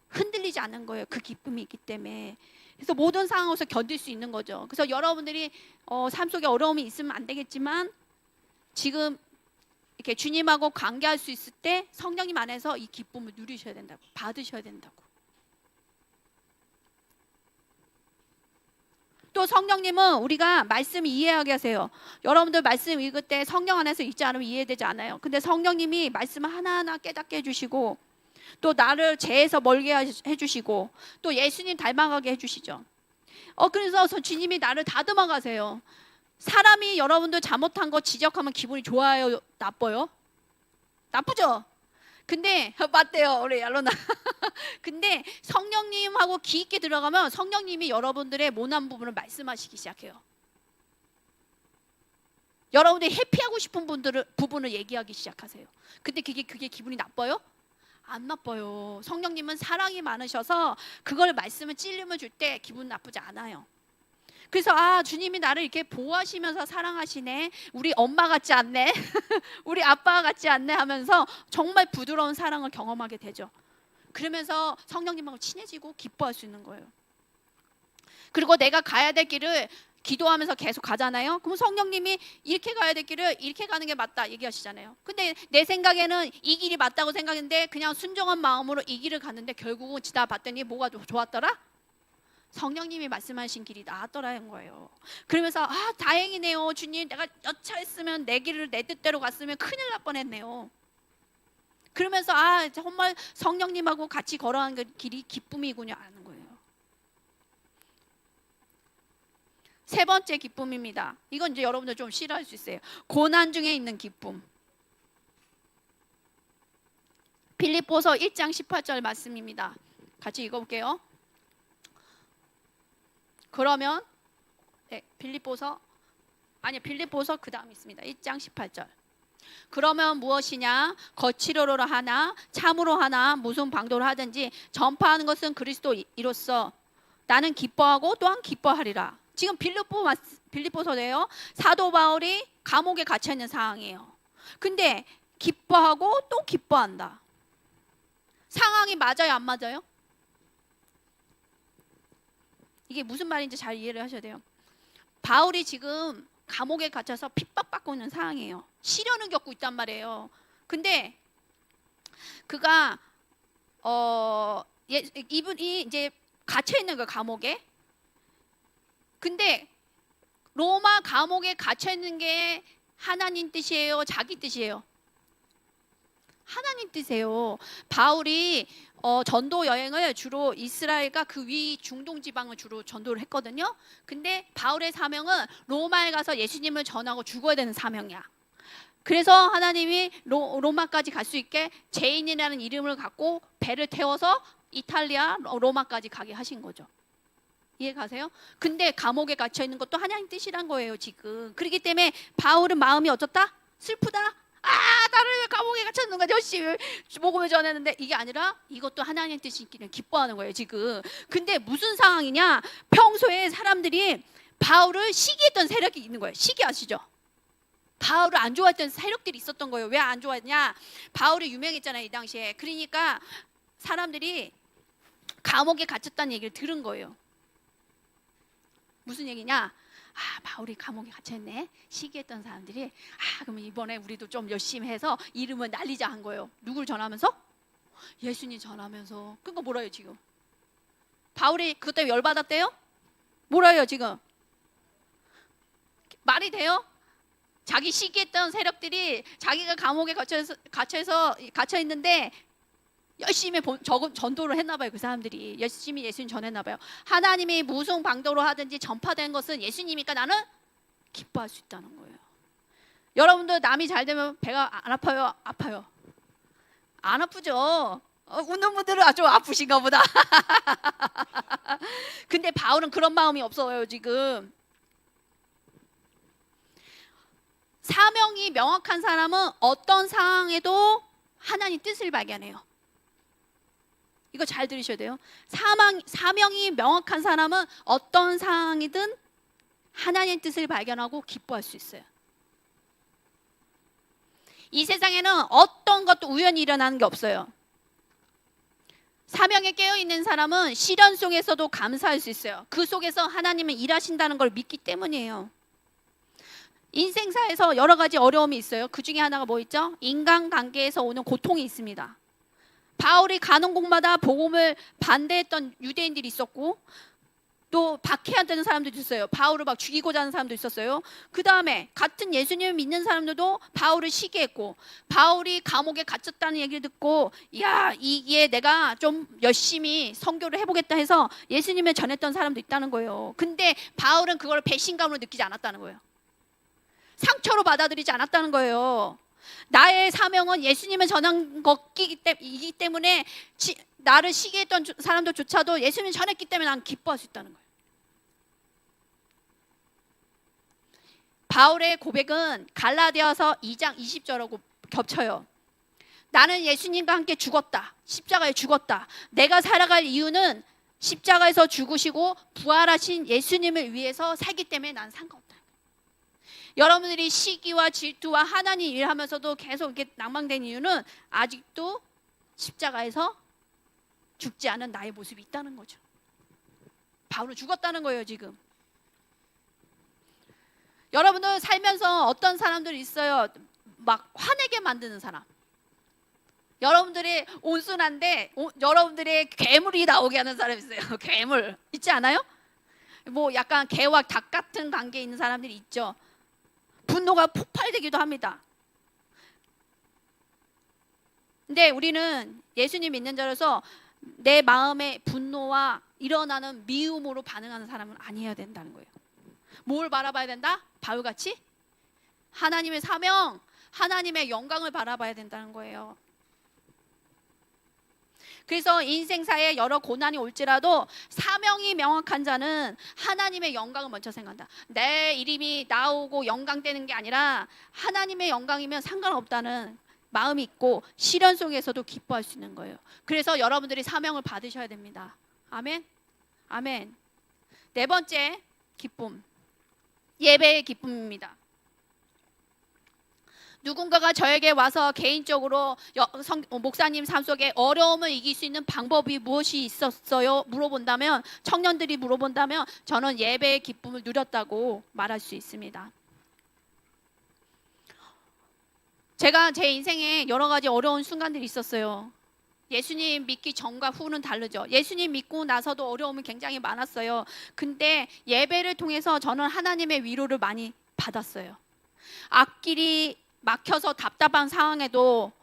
흔들리지 않는 거예요. 그 기쁨이 있기 때문에. 그래서 모든 상황에서 견딜 수 있는 거죠. 그래서 여러분들이 삶 속에 어려움이 있으면 안 되겠지만 지금 이렇게 주님하고 관계할 수 있을 때 성령님 안에서 이 기쁨을 누리셔야 된다고, 받으셔야 된다고. 또 성령님은 우리가 말씀 이해하게 하세요. 여러분들 말씀 읽을 때 성령 안에서 읽지 않으면 이해되지 않아요. 근데 성령님이 말씀을 하나하나 깨닫게 해주시고 또 나를 죄에서 멀게 해주시고 또 예수님 닮아가게 해주시죠. 그래서 주님이 나를 다듬어 가세요. 사람이 여러분들 잘못한 거 지적하면 기분이 좋아요? 나빠요? 나쁘죠? 근데 맞대요 우리 얄로나. 근데 성령님하고 깊게 들어가면 성령님이 여러분들의 모난 부분을 말씀하시기 시작해요. 여러분들이 회피하고 싶은 부분을 얘기하기 시작하세요. 근데 그게 기분이 나빠요? 안 나빠요. 성령님은 사랑이 많으셔서 그걸 말씀을 찔림을 줄 때 기분 나쁘지 않아요. 그래서 주님이 나를 이렇게 보호하시면서 사랑하시네. 우리 엄마 같지 않네. 우리 아빠 같지 않네 하면서 정말 부드러운 사랑을 경험하게 되죠. 그러면서 성령님하고 친해지고 기뻐할 수 있는 거예요. 그리고 내가 가야 될 길을 기도하면서 계속 가잖아요. 그럼 성령님이 이렇게 가야 될 길을 이렇게 가는 게 맞다 얘기하시잖아요. 근데 내 생각에는 이 길이 맞다고 생각했는데 그냥 순종한 마음으로 이 길을 갔는데 결국은 지나 봤더니 뭐가 좋았더라? 성령님이 말씀하신 길이 나았더라는 거예요. 그러면서 다행이네요. 주님, 내가 여차했으면 내 길을 내 뜻대로 갔으면 큰일 날 뻔했네요. 그러면서 정말 성령님하고 같이 걸어가는 그 길이 기쁨이군요 아는 거예요. 세 번째 기쁨입니다. 이건 이제 여러분들 좀 싫어할 수 있어요. 고난 중에 있는 기쁨. 빌립보서 1장 18절 말씀입니다. 같이 읽어볼게요. 그러면 빌립보서 그 다음 있습니다. 1장 18절. 그러면 무엇이냐? 거칠어로 하나 참으로 하나 무슨 방도로 하든지 전파하는 것은 그리스도 이로써 나는 기뻐하고 또한 기뻐하리라. 지금 빌립보서예요. 사도 바울이 감옥에 갇혀 있는 상황이에요. 근데 기뻐하고 또 기뻐한다. 상황이 맞아요, 안 맞아요? 이게 무슨 말인지 잘 이해를 하셔야 돼요. 바울이 지금 감옥에 갇혀서 핍박받고 있는 상황이에요. 시련을 겪고 있단 말이에요. 근데 그가 이분이 이제 갇혀 있는 거예요, 감옥에. 근데 로마 감옥에 갇혀 있는 게 하나님 뜻이에요, 자기 뜻이에요? 하나님 뜻이에요. 바울이 전도 여행을 주로 이스라엘과 그 위 중동 지방을 주로 전도를 했거든요. 근데 바울의 사명은 로마에 가서 예수님을 전하고 죽어야 되는 사명이야. 그래서 하나님이 로마까지 갈 수 있게 제인이라는 이름을 갖고 배를 태워서 이탈리아 로마까지 가게 하신 거죠. 이해 가세요? 근데 감옥에 갇혀 있는 것도 하나님 뜻이란 거예요, 지금. 그렇기 때문에 바울은 마음이 어떻다? 슬프다? 나를 왜 감옥에 갇혀 있는 거야? 열심히 복음을 전했는데, 이게 아니라 이것도 하나님 뜻이기를 기뻐하는 거예요, 지금. 근데 무슨 상황이냐? 평소에 사람들이 바울을 시기했던 세력이 있는 거예요. 시기 아시죠? 바울을 안 좋아했던 세력들이 있었던 거예요. 왜 안 좋아했냐? 바울이 유명했잖아요, 이 당시에. 그러니까 사람들이 감옥에 갇혔다는 얘기를 들은 거예요. 무슨 얘기냐? 바울이 감옥에 갇혀있네. 시기했던 사람들이 그러면 이번에 우리도 좀 열심히 해서 이름을 날리자 한 거예요. 누굴 전하면서? 예수님 전하면서. 그러니까 뭐라요 지금? 바울이 그것 때문에 열받았대요? 뭐라요 지금? 말이 돼요? 자기 시기했던 세력들이 자기가 감옥에 갇혀있는데 열심히 전도를 했나 봐요. 그 사람들이 열심히 예수님 전했나 봐요. 하나님이 무슨 방도로 하든지 전파된 것은 예수님이니까 나는 기뻐할 수 있다는 거예요. 여러분들 남이 잘 되면 배가 안 아파요? 아파요? 안 아프죠? 웃는 분들은 아주 아프신가 보다. 근데 바울은 그런 마음이 없어요, 지금. 사명이 명확한 사람은 어떤 상황에도 하나님 뜻을 발견해요. 이거 잘 들으셔야 돼요. 사명이 명확한 사람은 어떤 상황이든 하나님의 뜻을 발견하고 기뻐할 수 있어요. 이 세상에는 어떤 것도 우연히 일어나는 게 없어요. 사명에 깨어있는 사람은 시련 속에서도 감사할 수 있어요. 그 속에서 하나님은 일하신다는 걸 믿기 때문이에요. 인생사에서 여러 가지 어려움이 있어요. 그 중에 하나가 뭐 있죠? 인간관계에서 오는 고통이 있습니다. 바울이 가는 곳마다 복음을 반대했던 유대인들이 있었고, 또 박해야 되는 사람들도 있어요. 바울을 막 죽이고자 하는 사람도 있었어요. 그 다음에 같은 예수님을 믿는 사람들도 바울을 시기했고, 바울이 감옥에 갇혔다는 얘기를 듣고 이게 내가 좀 열심히 선교를 해보겠다 해서 예수님을 전했던 사람도 있다는 거예요. 근데 바울은 그걸 배신감으로 느끼지 않았다는 거예요. 상처로 받아들이지 않았다는 거예요. 나의 사명은 예수님을 전한 것이기 때문에 나를 시기했던 사람들조차도 예수님을 전했기 때문에 난 기뻐할 수 있다는 거예요. 바울의 고백은 갈라디아서 2장 20절하고 겹쳐요. 나는 예수님과 함께 죽었다. 십자가에 죽었다. 내가 살아갈 이유는 십자가에서 죽으시고 부활하신 예수님을 위해서 살기 때문에 난 상관없다. 여러분들이 시기와 질투와 하나님 일하면서도 계속 이렇게 낭망된 이유는 아직도 십자가에서 죽지 않은 나의 모습이 있다는 거죠. 바울은 죽었다는 거예요, 지금. 여러분들 살면서 어떤 사람들이 있어요? 막 화내게 만드는 사람. 여러분들이 온순한데 여러분들의 괴물이 나오게 하는 사람 있어요. 괴물 있지 않아요? 뭐 약간 개와 닭 같은 관계에 있는 사람들이 있죠. 분노가 폭발되기도 합니다. 근데 우리는 예수님 믿는 자로서 내 마음의 분노와 일어나는 미움으로 반응하는 사람은 아니어야 된다는 거예요. 뭘 바라봐야 된다? 바울같이 하나님의 사명, 하나님의 영광을 바라봐야 된다는 거예요. 그래서 인생사에 여러 고난이 올지라도 사명이 명확한 자는 하나님의 영광을 먼저 생각한다. 내 이름이 나오고 영광되는 게 아니라 하나님의 영광이면 상관없다는 마음이 있고 시련 속에서도 기뻐할 수 있는 거예요. 그래서 여러분들이 사명을 받으셔야 됩니다. 아멘. 아멘. 네 번째 기쁨, 예배의 기쁨입니다. 누군가가 저에게 와서 개인적으로 목사님 삶 속에 어려움을 이길 수 있는 방법이 무엇이 있었어요? 물어본다면, 청년들이 물어본다면 저는 예배의 기쁨을 누렸다고 말할 수 있습니다. 제가 제 인생에 여러 가지 어려운 순간들이 있었어요. 예수님 믿기 전과 후는 다르죠. 예수님 믿고 나서도 어려움이 굉장히 많았어요. 근데 예배를 통해서 저는 하나님의 위로를 많이 받았어요. 앞길이 막혀서 답답한 상황에도,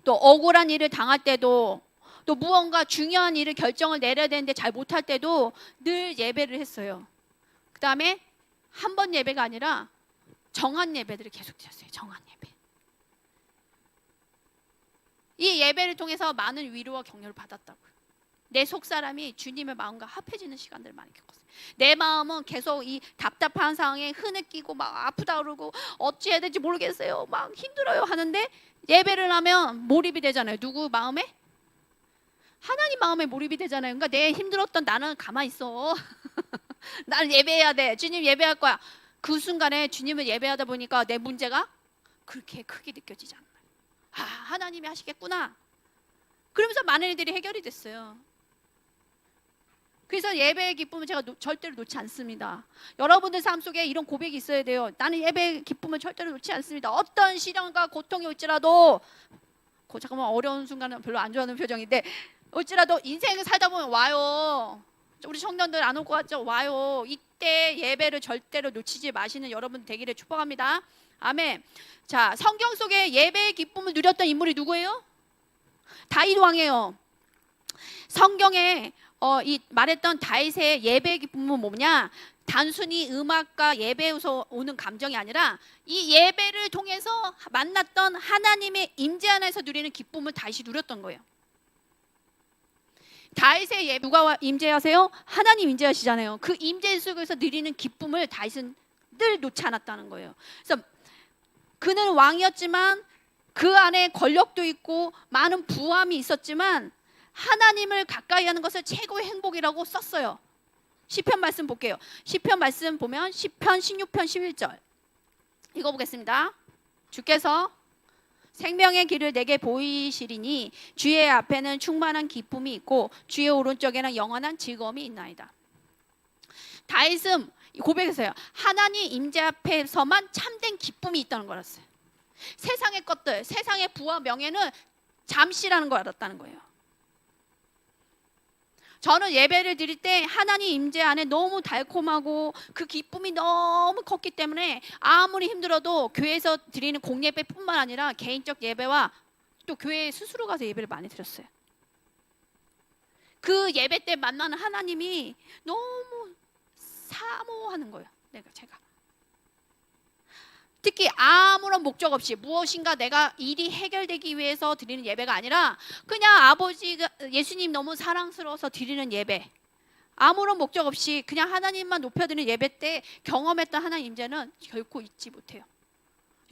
또 억울한 일을 당할 때도, 또 무언가 중요한 일을 결정을 내려야 되는데 잘 못할 때도 늘 예배를 했어요. 그 다음에 한 번 예배가 아니라 정한 예배들을 계속 드렸어요. 정한 예배. 이 예배를 통해서 많은 위로와 격려를 받았다고요. 내 속사람이 주님의 마음과 합해지는 시간들을 많이 겪었어요. 내 마음은 계속 이 답답한 상황에 흐느끼고 막 아프다 그러고 어찌해야 될지 모르겠어요, 막 힘들어요 하는데 예배를 하면 몰입이 되잖아요. 누구 마음에? 하나님 마음에 몰입이 되잖아요. 그러니까 내 힘들었던 나는 가만히 있어. 나는 예배해야 돼. 주님 예배할 거야. 그 순간에 주님을 예배하다 보니까 내 문제가 그렇게 크게 느껴지지 않아요. 아, 하나님이 하시겠구나. 그러면서 많은 일들이 해결이 됐어요. 그래서 예배의 기쁨은 제가 절대로 놓지 않습니다. 여러분들 삶 속에 이런 고백이 있어야 돼요. 나는 예배의 기쁨을 절대로 놓지 않습니다. 어떤 시련과 고통이 올지라도, 잠깐만, 어려운 순간은 별로 안 좋아하는 표정인데, 올지라도 인생을 살다 보면 와요. 우리 청년들 안 올 것 같죠? 와요. 이때 예배를 절대로 놓치지 마시는 여러분 되기를 축복합니다. 아멘. 자, 성경 속에 예배의 기쁨을 누렸던 인물이 누구예요? 다윗 왕이에요. 성경에 이 말했던 다윗의 예배의 기쁨은 뭐냐? 단순히 음악과 예배에서 오는 감정이 아니라 이 예배를 통해서 만났던 하나님의 임재 안에서 누리는 기쁨을 다윗이 누렸던 거예요. 다윗의 예배, 누가 임재하세요? 하나님 임재하시잖아요. 그 임재 속에서 누리는 기쁨을 다윗은 늘 놓지 않았다는 거예요. 그래서 그는 왕이었지만 그 안에 권력도 있고 많은 부함이 있었지만 하나님을 가까이 하는 것을 최고의 행복이라고 썼어요. 시편 말씀 볼게요. 시편 말씀 보면 시편 16편 11절 읽어보겠습니다. 주께서 생명의 길을 내게 보이시리니 주의 앞에는 충만한 기쁨이 있고 주의 오른쪽에는 영원한 즐거움이 있나이다. 다윗은 고백했어요. 하나님 임재 앞에서만 참된 기쁨이 있다는 걸 알았어요. 세상의 것들, 세상의 부와 명예는 잠시라는 걸 알았다는 거예요. 저는 예배를 드릴 때 하나님 임재 안에 너무 달콤하고 그 기쁨이 너무 컸기 때문에 아무리 힘들어도 교회에서 드리는 공예배뿐만 아니라 개인적 예배와 또 교회에 스스로 가서 예배를 많이 드렸어요. 그 예배 때 만나는 하나님이 너무 사모하는 거예요. 제가 특히 아무런 목적 없이 무엇인가 내가 일이 해결되기 위해서 드리는 예배가 아니라 그냥 아버지가 예수님 너무 사랑스러워서 드리는 예배, 아무런 목적 없이 그냥 하나님만 높여드리는 예배 때 경험했던 하나님 임재는 결코 잊지 못해요.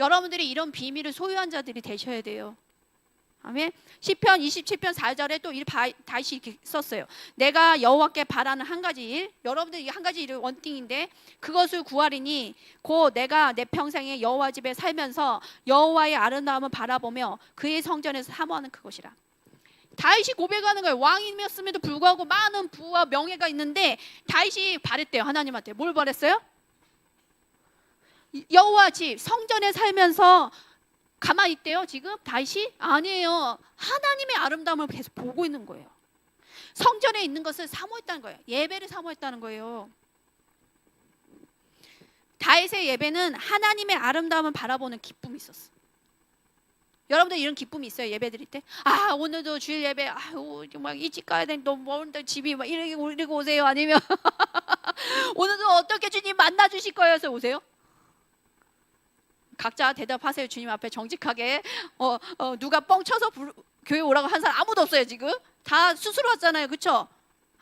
여러분들이 이런 비밀을 소유한 자들이 되셔야 돼요. 아멘. 시편 27편 4절에 또 다윗이 이렇게 썼어요. 내가 여호와께 바라는 한 가지 일, 여러분들 이 한 가지 일은 원띵인데 그것을 구하리니 곧 내가 내 평생에 여호와 집에 살면서 여호와의 아름다움을 바라보며 그의 성전에서 사모하는 그것이라. 다윗이 고백하는 거예요. 왕이었음에도 불구하고 많은 부와 명예가 있는데 다윗이 바랬대요. 하나님한테 뭘 바랬어요? 여호와 집 성전에 살면서 가만히 있대요. 지금 다윗이? 아니에요. 하나님의 아름다움을 계속 보고 있는 거예요. 성전에 있는 것을 사모했다는 거예요. 예배를 사모했다는 거예요. 다윗의 예배는 하나님의 아름다움을 바라보는 기쁨이 있었어. 여러분들 이런 기쁨이 있어요? 예배 드릴 때? 아, 오늘도 주일 예배, 아유, 막 일찍 가야 돼. 너무 먼데 집이 막 이러고 오세요? 아니면 오늘도 어떻게 주님 만나 주실 거예요? 해서 오세요? 각자 대답하세요. 주님 앞에 정직하게. 누가 뻥쳐서 교회 오라고 한 사람 아무도 없어요. 지금 다 스스로 왔잖아요. 그렇죠?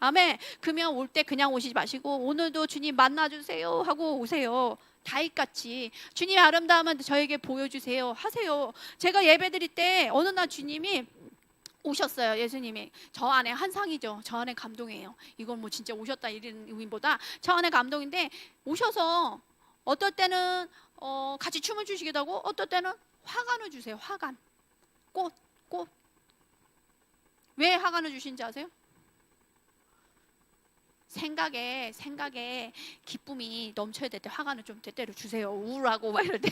아멘. 그러면 올 때 그냥 오시지 마시고 오늘도 주님 만나주세요 하고 오세요. 다윗같이 주님의 아름다움은 저에게 보여주세요 하세요. 제가 예배드릴 때 어느 날 주님이 오셨어요. 예수님이 저 안에 환상이죠. 저 안에 감동이에요. 이건 뭐 진짜 오셨다 이런 의미보다 저 안에 감동인데, 오셔서 어떨 때는 같이 춤을 추시기도 하고 어떨 때는 화관을 주세요. 화관, 꽃. 왜 화관을 주신지 아세요? 생각에 기쁨이 넘쳐야 될 때 화관을 좀 때때로 주세요. 우울하고 막 이럴 때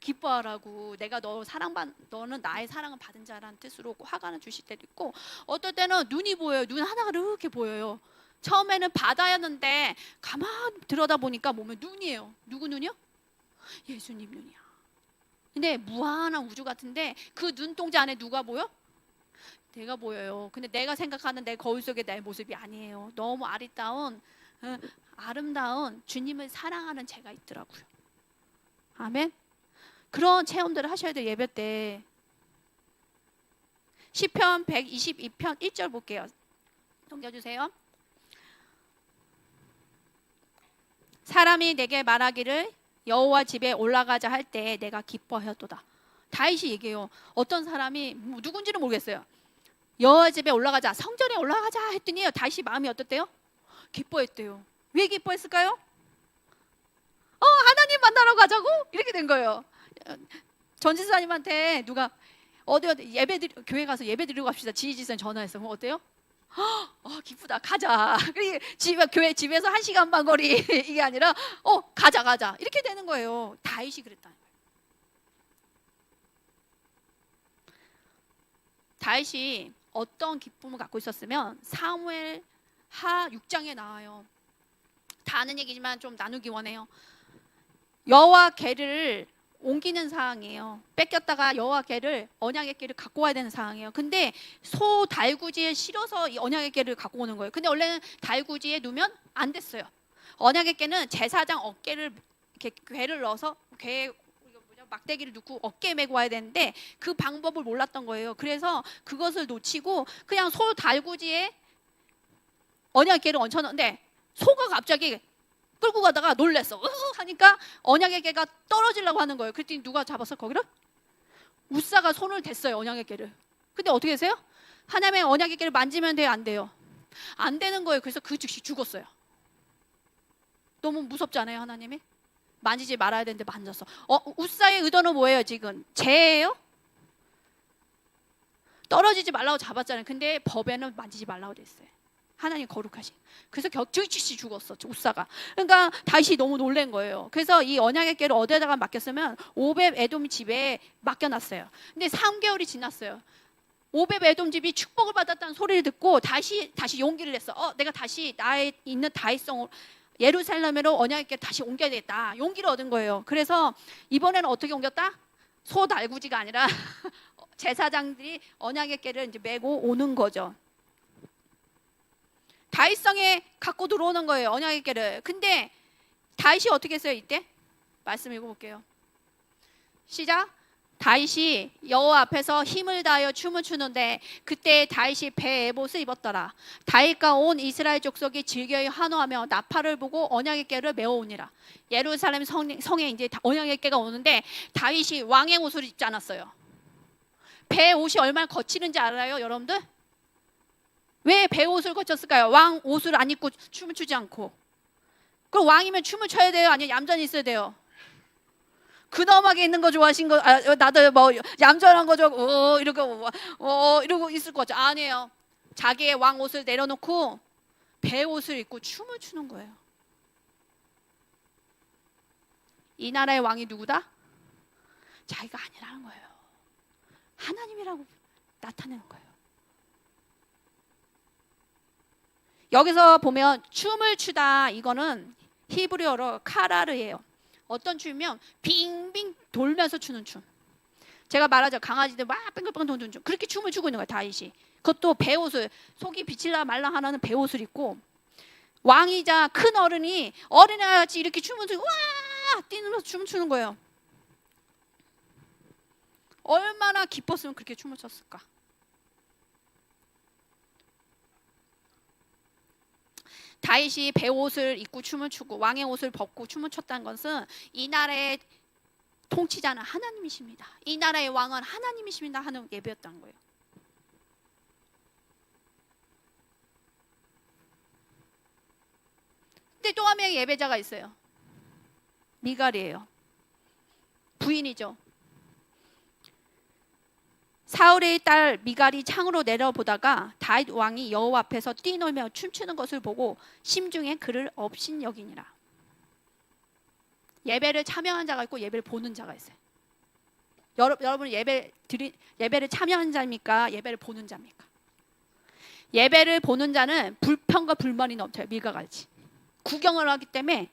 기뻐하라고. 내가 너는 나의 사랑을 받은 자라는 뜻으로 화관을 주실 때도 있고, 어떨 때는 눈이 보여요. 눈 하나가 이렇게 보여요. 처음에는 바다였는데 가만 들여다보니까 보면 눈이에요. 누구 눈이요? 예수님 눈이야. 근데 무한한 우주 같은데 그 눈동자 안에 누가 보여? 내가 보여요. 근데 내가 생각하는 내 거울 속의 내 모습이 아니에요. 너무 아름다운 주님을 사랑하는 제가 있더라고요. 아멘. 그런 체험들을 하셔야 돼요. 예배 때. 시편 122편 1절 볼게요. 넘겨주세요. 사람이 내게 말하기를 여호와 집에 올라가자 할 때 내가 기뻐하였도다. 다윗이 얘기해요. 어떤 사람이 누군지는 모르겠어요. 여호와 집에 올라가자, 성전에 올라가자 했더니 다윗이 마음이 어떻대요? 기뻐했대요. 왜 기뻐했을까요? 하나님 만나러 가자고? 이렇게 된 거예요. 전지사님한테 누가 어디 교회 가서 예배 드리고 갑시다. 지지선 전화했어. 그럼 어때요? 기쁘다. 가자. 교회 집에서 1시간 반 거리 이게 아니라 가자 이렇게 되는 거예요. 다윗이 그랬다는 거예요. 다윗이 어떤 기쁨을 갖고 있었으면 사무엘 하 6장에 나와요. 다 아는 얘기지만 좀 나누기 원해요. 여호와 궤를 옮기는 상황이에요. 뺏겼다가 여호와 궤를, 언약의 궤를 갖고 와야 되는 상황이에요. 근데 소 달구지에 실어서 이 언약의 궤를 갖고 오는 거예요. 근데 원래는 달구지에 누면 안 됐어요. 언약의 궤는 제사장 어깨를 이렇게 궤를 넣어서 막대기를 넣고 어깨에 메고 와야 되는데 그 방법을 몰랐던 거예요. 그래서 그것을 놓치고 그냥 소 달구지에 언약의 궤를 얹혀놓는데 소가 갑자기 끌고 가다가 놀랬어. 하니까 언약의 궤가 떨어지려고 하는 거예요. 그랬더니 누가 잡았어 거기를? 우사가 손을 댔어요. 언약의 궤를. 근데 어떻게 했어요? 하나님의 언약의 궤를 만지면 돼요? 안 돼요? 안 되는 거예요. 그래서 그 즉시 죽었어요. 너무 무섭지 않아요? 하나님이? 만지지 말아야 되는데 만졌어. 우사의 의도는 뭐예요 지금? 죄예요? 떨어지지 말라고 잡았잖아요. 근데 법에는 만지지 말라고 됐어요. 하나님 거룩하신. 그래서 즉시 죽었어 우사가. 그러니까 다윗이 너무 놀란 거예요. 그래서 이 언약의 궤를 어디에다가 맡겼으면 오벳 에돔 집에 맡겨놨어요. 근데 3개월이 지났어요. 오벳 에돔 집이 축복을 받았다는 소리를 듣고 다시 용기를 냈어. 내가 다시 나의 있는 다윗성 예루살렘으로 언약의 궤를 다시 옮겨야 되겠다. 용기를 얻은 거예요. 그래서 이번에는 어떻게 옮겼다? 소 달구지가 아니라 제사장들이 언약의 궤를 이제 메고 오는 거죠. 다윗성에 갖고 들어오는 거예요. 언약의 궤를. 근데 다윗이 어떻게 했어요 이때? 말씀 읽어볼게요. 시작. 다윗이 여호와 앞에서 힘을 다하여 춤을 추는데 그때 다윗이 배 에봇을 입었더라. 다윗과 온 이스라엘 족속이 즐거이 환호하며 나팔을 보고 언약의 궤를 메어오니라. 예루살렘 성에 이제 언약의 궤가 오는데 다윗이 왕의 옷을 입지 않았어요. 배 옷이 얼마나 거치는지 알아요 여러분들? 왜 배옷을 거쳤을까요? 왕 옷을 안 입고 춤을 추지 않고. 그럼 왕이면 춤을 춰야 돼요? 아니면 얌전히 있어야 돼요? 근엄하게 있는 거 좋아하신 거, 나도 뭐 얌전한 거 좋아하고 이러고 있을 것 같죠? 아니에요. 자기의 왕 옷을 내려놓고 배옷을 입고 춤을 추는 거예요. 이 나라의 왕이 누구다? 자기가 아니라는 거예요. 하나님이라고 나타내는 거예요. 여기서 보면 춤을 추다, 이거는 히브리어로 카라르예요. 어떤 춤이면 빙빙 돌면서 추는 춤. 제가 말하죠. 강아지들 막 뺑글뺑글 도는 춤. 그렇게 춤을 추고 있는 거예요 다윗이. 그것도 배옷을, 속이 비칠라 말라 하나는 배옷을 입고, 왕이자 큰 어른이 어린아이같이 이렇게 춤을 추고 와 뛰면서 춤을 추는 거예요. 얼마나 기뻤으면 그렇게 춤을 췄을까. 다윗이 배옷을 입고 춤을 추고 왕의 옷을 벗고 춤을 췄다는 것은 이 나라의 통치자는 하나님이십니다. 이 나라의 왕은 하나님이십니다 하는 예배였던 거예요. 근데 또 한 명의 예배자가 있어요. 미갈이에요. 부인이죠. 사울의 딸 미갈이 창으로 내려보다가 다윗 왕이 여호와 앞에서 뛰놀며 춤추는 것을 보고 심중에 그를 업신여기니라. 예배를 참여한 자가 있고 예배를 보는 자가 있어요. 여러분 예배를 참여하는 자입니까? 예배를 보는 자입니까? 예배를 보는 자는 불평과 불만이 넘쳐요. 밀과 같이 구경을 하기 때문에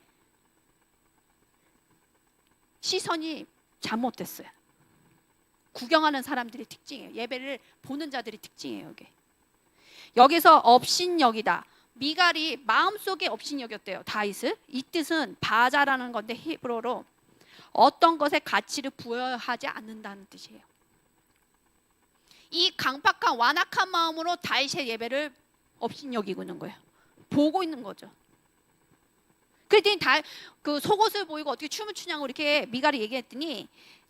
시선이 잘못됐어요. 구경하는 사람들의 특징이에요. 예배를 보는 자들의 특징이에요. 여기서 업신여기다. 미갈이 마음속에 업신여겼대요. 다윗을. 이 뜻은 바자라는 건데 히브리어로 어떤 것에 가치를 부여하지 않는다는 뜻이에요. 이 강팍한 완악한 마음으로 다윗의 예배를 업신여기고 있는 거예요. 보고 있는 거죠. 그랬더니 그 속옷을 보이고 어떻게 춤을 추냐고 이렇게 미갈이 얘기했더니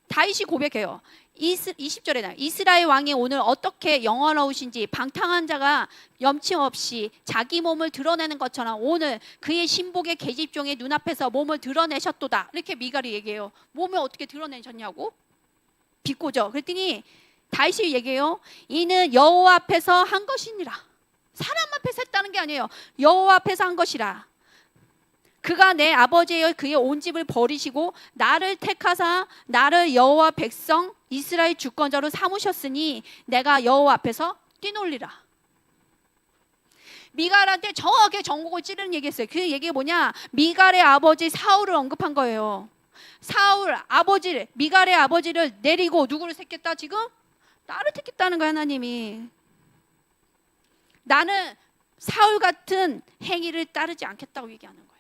다윗이 고백해요. 20절에 나와요. 이스라엘 왕이 오늘 어떻게 영원하우신지 방탕한 자가 염치 없이 자기 몸을 드러내는 것처럼 오늘 그의 신복의 계집종의 눈앞에서 몸을 드러내셨도다. 이렇게 미갈이 얘기해요. 몸을 어떻게 드러내셨냐고? 비꼬죠. 그랬더니 다윗이 얘기해요. 이는 여호와 앞에서 한 것이니라. 사람 앞에서 했다는 게 아니에요. 여호와 앞에서 한 것이라. 그가 내 아버지의 그의 온 집을 버리시고 나를 택하사 나를 여호와 백성 이스라엘 주권자로 삼으셨으니 내가 여호와 앞에서 뛰놀리라. 미갈한테 정확하게 전곡을 찌르는 얘기했어요. 그 얘기가 뭐냐? 미갈의 아버지 사울을 언급한 거예요. 사울 아버지를, 미갈의 아버지를 내리고 누구를 택했다? 지금 나를 택했다는 거야. 하나님이. 나는 사울 같은 행위를 따르지 않겠다고 얘기하는 거예요.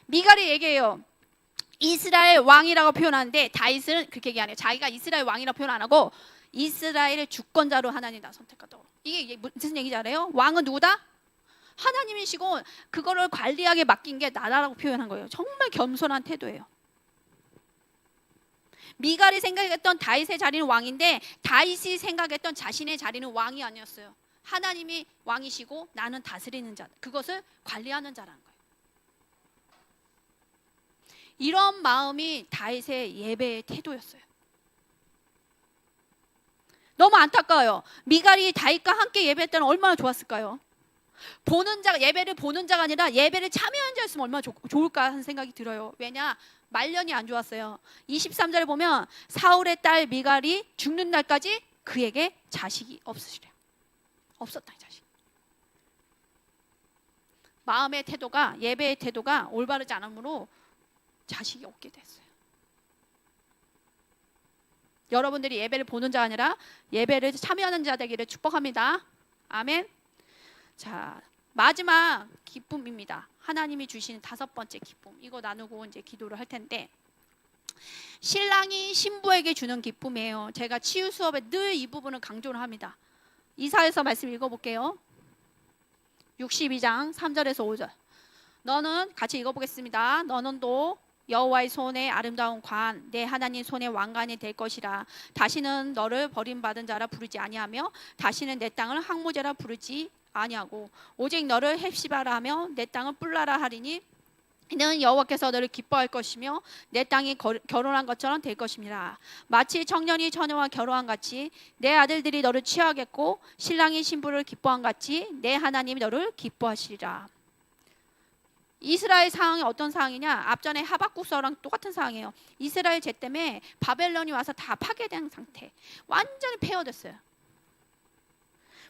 미갈이 얘기해요. 이스라엘 왕이라고 표현하는데 다윗은 그렇게 얘기 안 해요. 자기가 이스라엘 왕이라고 표현 안 하고 이스라엘의 주권자로 하나님 나 선택하다고. 이게 무슨 얘기인지 알아요? 왕은 누구다? 하나님이시고 그거를 관리하게 맡긴 게 나라라고 표현한 거예요. 정말 겸손한 태도예요. 미갈이 생각했던 다윗의 자리는 왕인데 다윗이 생각했던 자신의 자리는 왕이 아니었어요. 하나님이 왕이시고 나는 다스리는 자, 그것을 관리하는 자라는 거예요. 이런 마음이 다윗의 예배의 태도였어요. 너무 안타까워요. 미갈이 다윗과 함께 예배했다면 얼마나 좋았을까요? 보는 자, 예배를 보는 자가 아니라 예배를 참여한 자였으면 얼마나 좋을까 하는 생각이 들어요. 왜냐? 말년이 안 좋았어요. 23절에 보면 사울의 딸 미갈이 죽는 날까지 그에게 자식이 없으시래요. 없었다, 자식. 마음의 태도가, 예배의 태도가 올바르지 않으므로 자식이 없게 됐어요. 여러분들이 예배를 보는 자가 아니라 예배를 참여하는 자 되기를 축복합니다. 아멘. 자, 마지막 기쁨입니다. 하나님이 주시는 5번째 기쁨. 이거 나누고 이제 기도를 할 텐데, 신랑이 신부에게 주는 기쁨이에요. 제가 치유 수업에 늘 이 부분을 강조를 합니다. 이사야서 말씀 읽어볼게요. 62장 3절에서 5절. 너는, 같이 읽어보겠습니다. 너는 또 여호와의 손에 아름다운 관, 내 하나님 손의 왕관이 될 것이라. 다시는 너를 버림받은 자라 부르지 아니하며 다시는 내 땅을 항모제라 부르지 아니하고 오직 너를 헵시바라 하며 내 땅을 뿔라라 하리니 이는 여호와께서 너를 기뻐할 것이며 내 땅이 결혼한 것처럼 될 것입니다. 마치 청년이 처녀와 결혼한 같이 내 아들들이 너를 취하겠고 신랑이 신부를 기뻐한 같이 내 하나님이 너를 기뻐하시리라. 이스라엘 상황이 어떤 상황이냐? 앞전에 하박국서랑 똑같은 상황이에요. 이스라엘 죄 때문에 바벨론이 와서 다 파괴된 상태, 완전히 폐허됐어요.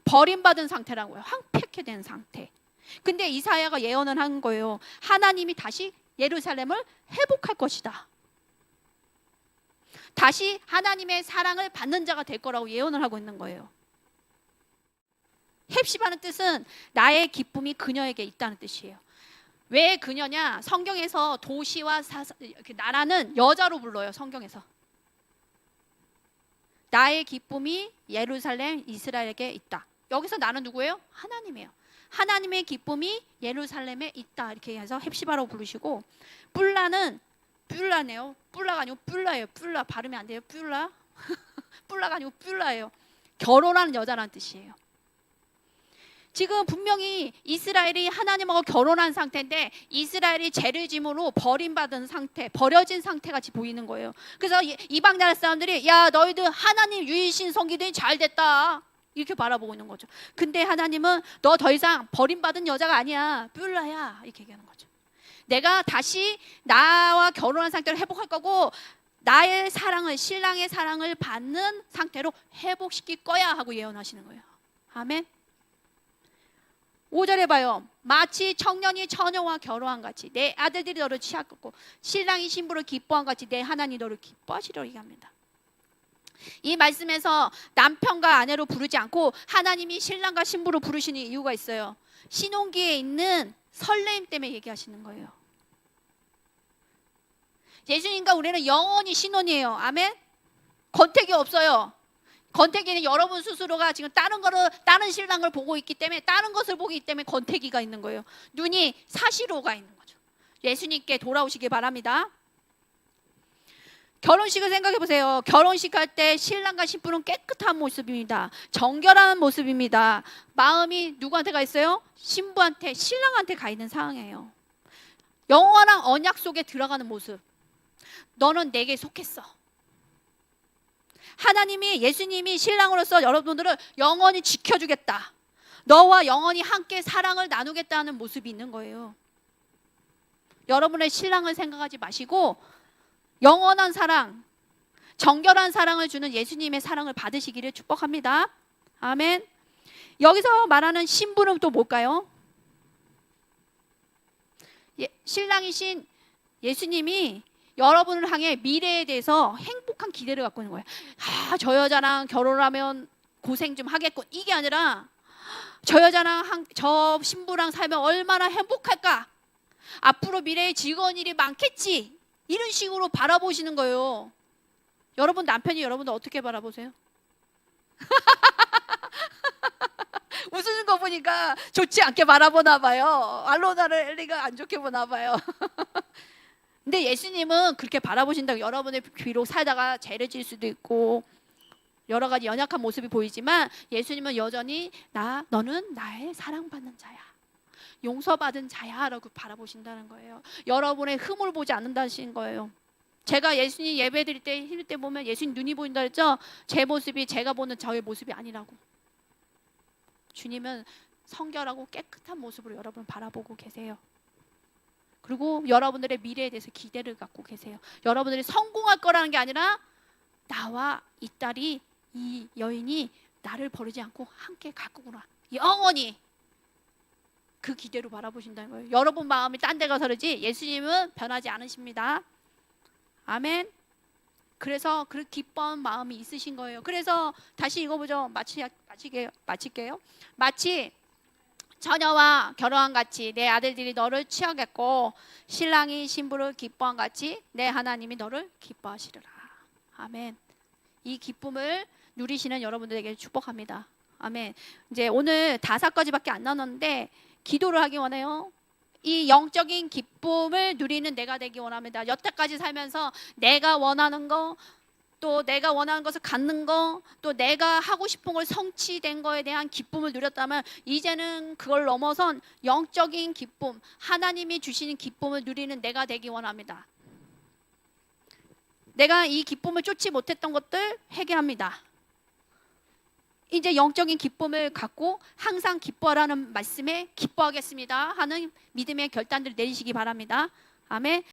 버림받은 상태라고요. 황폐케 상태. 근데 이사야가 예언을 한 거예요. 하나님이 다시 예루살렘을 회복할 것이다. 다시 하나님의 사랑을 받는 자가 될 거라고 예언을 하고 있는 거예요. 헵시바는 뜻은 나의 기쁨이 그녀에게 있다는 뜻이에요. 왜 그녀냐? 성경에서 도시와 나라는 여자로 불러요. 성경에서. 나의 기쁨이 예루살렘 이스라엘에게 있다. 여기서 나는 누구예요? 하나님이에요. 하나님의 기쁨이 예루살렘에 있다. 이렇게 해서 헵시바라고 부르시고, 뿔라는 뿔라네요. 뿔라가 아니고 뿔라예요. 뿔라 발음이 안 돼요. 뿔라. 뿔라가 아니고 뿔라예요. 결혼하는 여자라는 뜻이에요. 지금 분명히 이스라엘이 하나님하고 결혼한 상태인데 이스라엘이 죄를 짐으로 버림받은 상태, 버려진 상태 같이 보이는 거예요. 그래서 이방 나라 사람들이 야 너희들 하나님 유일신 섬기더니 잘 됐다 이렇게 바라보고 있는 거죠. 근데 하나님은 너 더 이상 버림받은 여자가 아니야, 뿔라야 이렇게 얘기하는 거죠. 내가 다시 나와 결혼한 상태로 회복할 거고 나의 사랑을, 신랑의 사랑을 받는 상태로 회복시킬 거야 하고 예언하시는 거예요. 아멘. 5절에 봐요. 마치 청년이 처녀와 결혼한 같이 내 아들들이 너를 취하겠고 신랑이 신부를 기뻐한 같이 내 하나님 너를 기뻐하시려 얘기합니다. 이 말씀에서 남편과 아내로 부르지 않고 하나님이 신랑과 신부로 부르시는 이유가 있어요. 신혼기에 있는 설레임 때문에 얘기하시는 거예요. 예수님과 우리는 영원히 신혼이에요. 아멘. 권태기 없어요. 권태기는 여러분 스스로가 지금 다른 신랑을 보고 있기 때문에, 다른 것을 보기 때문에 권태기가 있는 거예요. 눈이 사시로가 있는 거죠. 예수님께 돌아오시기 바랍니다. 결혼식을 생각해 보세요. 결혼식 할 때 신랑과 신부는 깨끗한 모습입니다. 정결한 모습입니다. 마음이 누구한테 가 있어요? 신부한테, 신랑한테 가 있는 상황이에요. 영원한 언약 속에 들어가는 모습. 너는 내게 속했어. 하나님이, 예수님이 신랑으로서 여러분들을 영원히 지켜주겠다. 너와 영원히 함께 사랑을 나누겠다는 모습이 있는 거예요. 여러분의 신랑을 생각하지 마시고 영원한 사랑, 정결한 사랑을 주는 예수님의 사랑을 받으시기를 축복합니다. 아멘. 여기서 말하는 신부는 또 뭘까요? 신랑이신 예수님이 여러분을 향해 미래에 대해서 행복한 기대를 갖고 있는 거예요. 저 여자랑 결혼하면 고생 좀 하겠군. 이게 아니라 저 여자랑 저 신부랑 살면 얼마나 행복할까. 앞으로 미래에 즐거운 일이 많겠지. 이런 식으로 바라보시는 거예요. 여러분 남편이 여러분을 어떻게 바라보세요? 웃으는 거 보니까 좋지 않게 바라보나 봐요. 알로나를 엘리가 안 좋게 보나 봐요. 근데 예수님은 그렇게 바라보신다고. 여러분의 비록 살다가 죄를 지을 수도 있고 여러 가지 연약한 모습이 보이지만 예수님은 여전히 너는 나의 사랑받는 자야, 용서받은 자야 라고 바라보신다는 거예요. 여러분의 흠을 보지 않는다는 거예요. 제가 예수님 예배 드릴 때 힘들 때 보면 예수님 눈이 보인다 했죠. 제 모습이 제가 보는 저의 모습이 아니라고. 주님은 성결하고 깨끗한 모습으로 여러분 바라보고 계세요. 그리고 여러분들의 미래에 대해서 기대를 갖고 계세요. 여러분들이 성공할 거라는 게 아니라 나와 이 딸이, 이 여인이 나를 버리지 않고 함께 가꾸구나. 영원히 그 기대로 바라보신다는 거예요. 여러분 마음이 딴 데 가서 그러지 예수님은 변하지 않으십니다. 아멘. 그래서 그 기뻐한 마음이 있으신 거예요. 그래서 다시 읽어보죠. 마칠게요. 마치 처녀와 결혼한 같이 내 아들들이 너를 취하겠고 신랑이 신부를 기뻐한 같이 내 하나님이 너를 기뻐하시리라. 아멘. 이 기쁨을 누리시는 여러분들에게 축복합니다. 아멘. 이제 오늘 5가지밖에 안 나눴는데 기도를 하기 원해요. 이 영적인 기쁨을 누리는 내가 되기 원합니다. 여태까지 살면서 내가 원하는 거, 또 내가 원하는 것을 갖는 거, 또 내가 하고 싶은 걸 성취된 거에 대한 기쁨을 누렸다면 이제는 그걸 넘어선 영적인 기쁨, 하나님이 주시는 기쁨을 누리는 내가 되기 원합니다. 내가 이 기쁨을 쫓지 못했던 것들 회개합니다. 이제 영적인 기쁨을 갖고 항상 기뻐하라는 말씀에 기뻐하겠습니다 하는 믿음의 결단들을 내리시기 바랍니다. 아멘.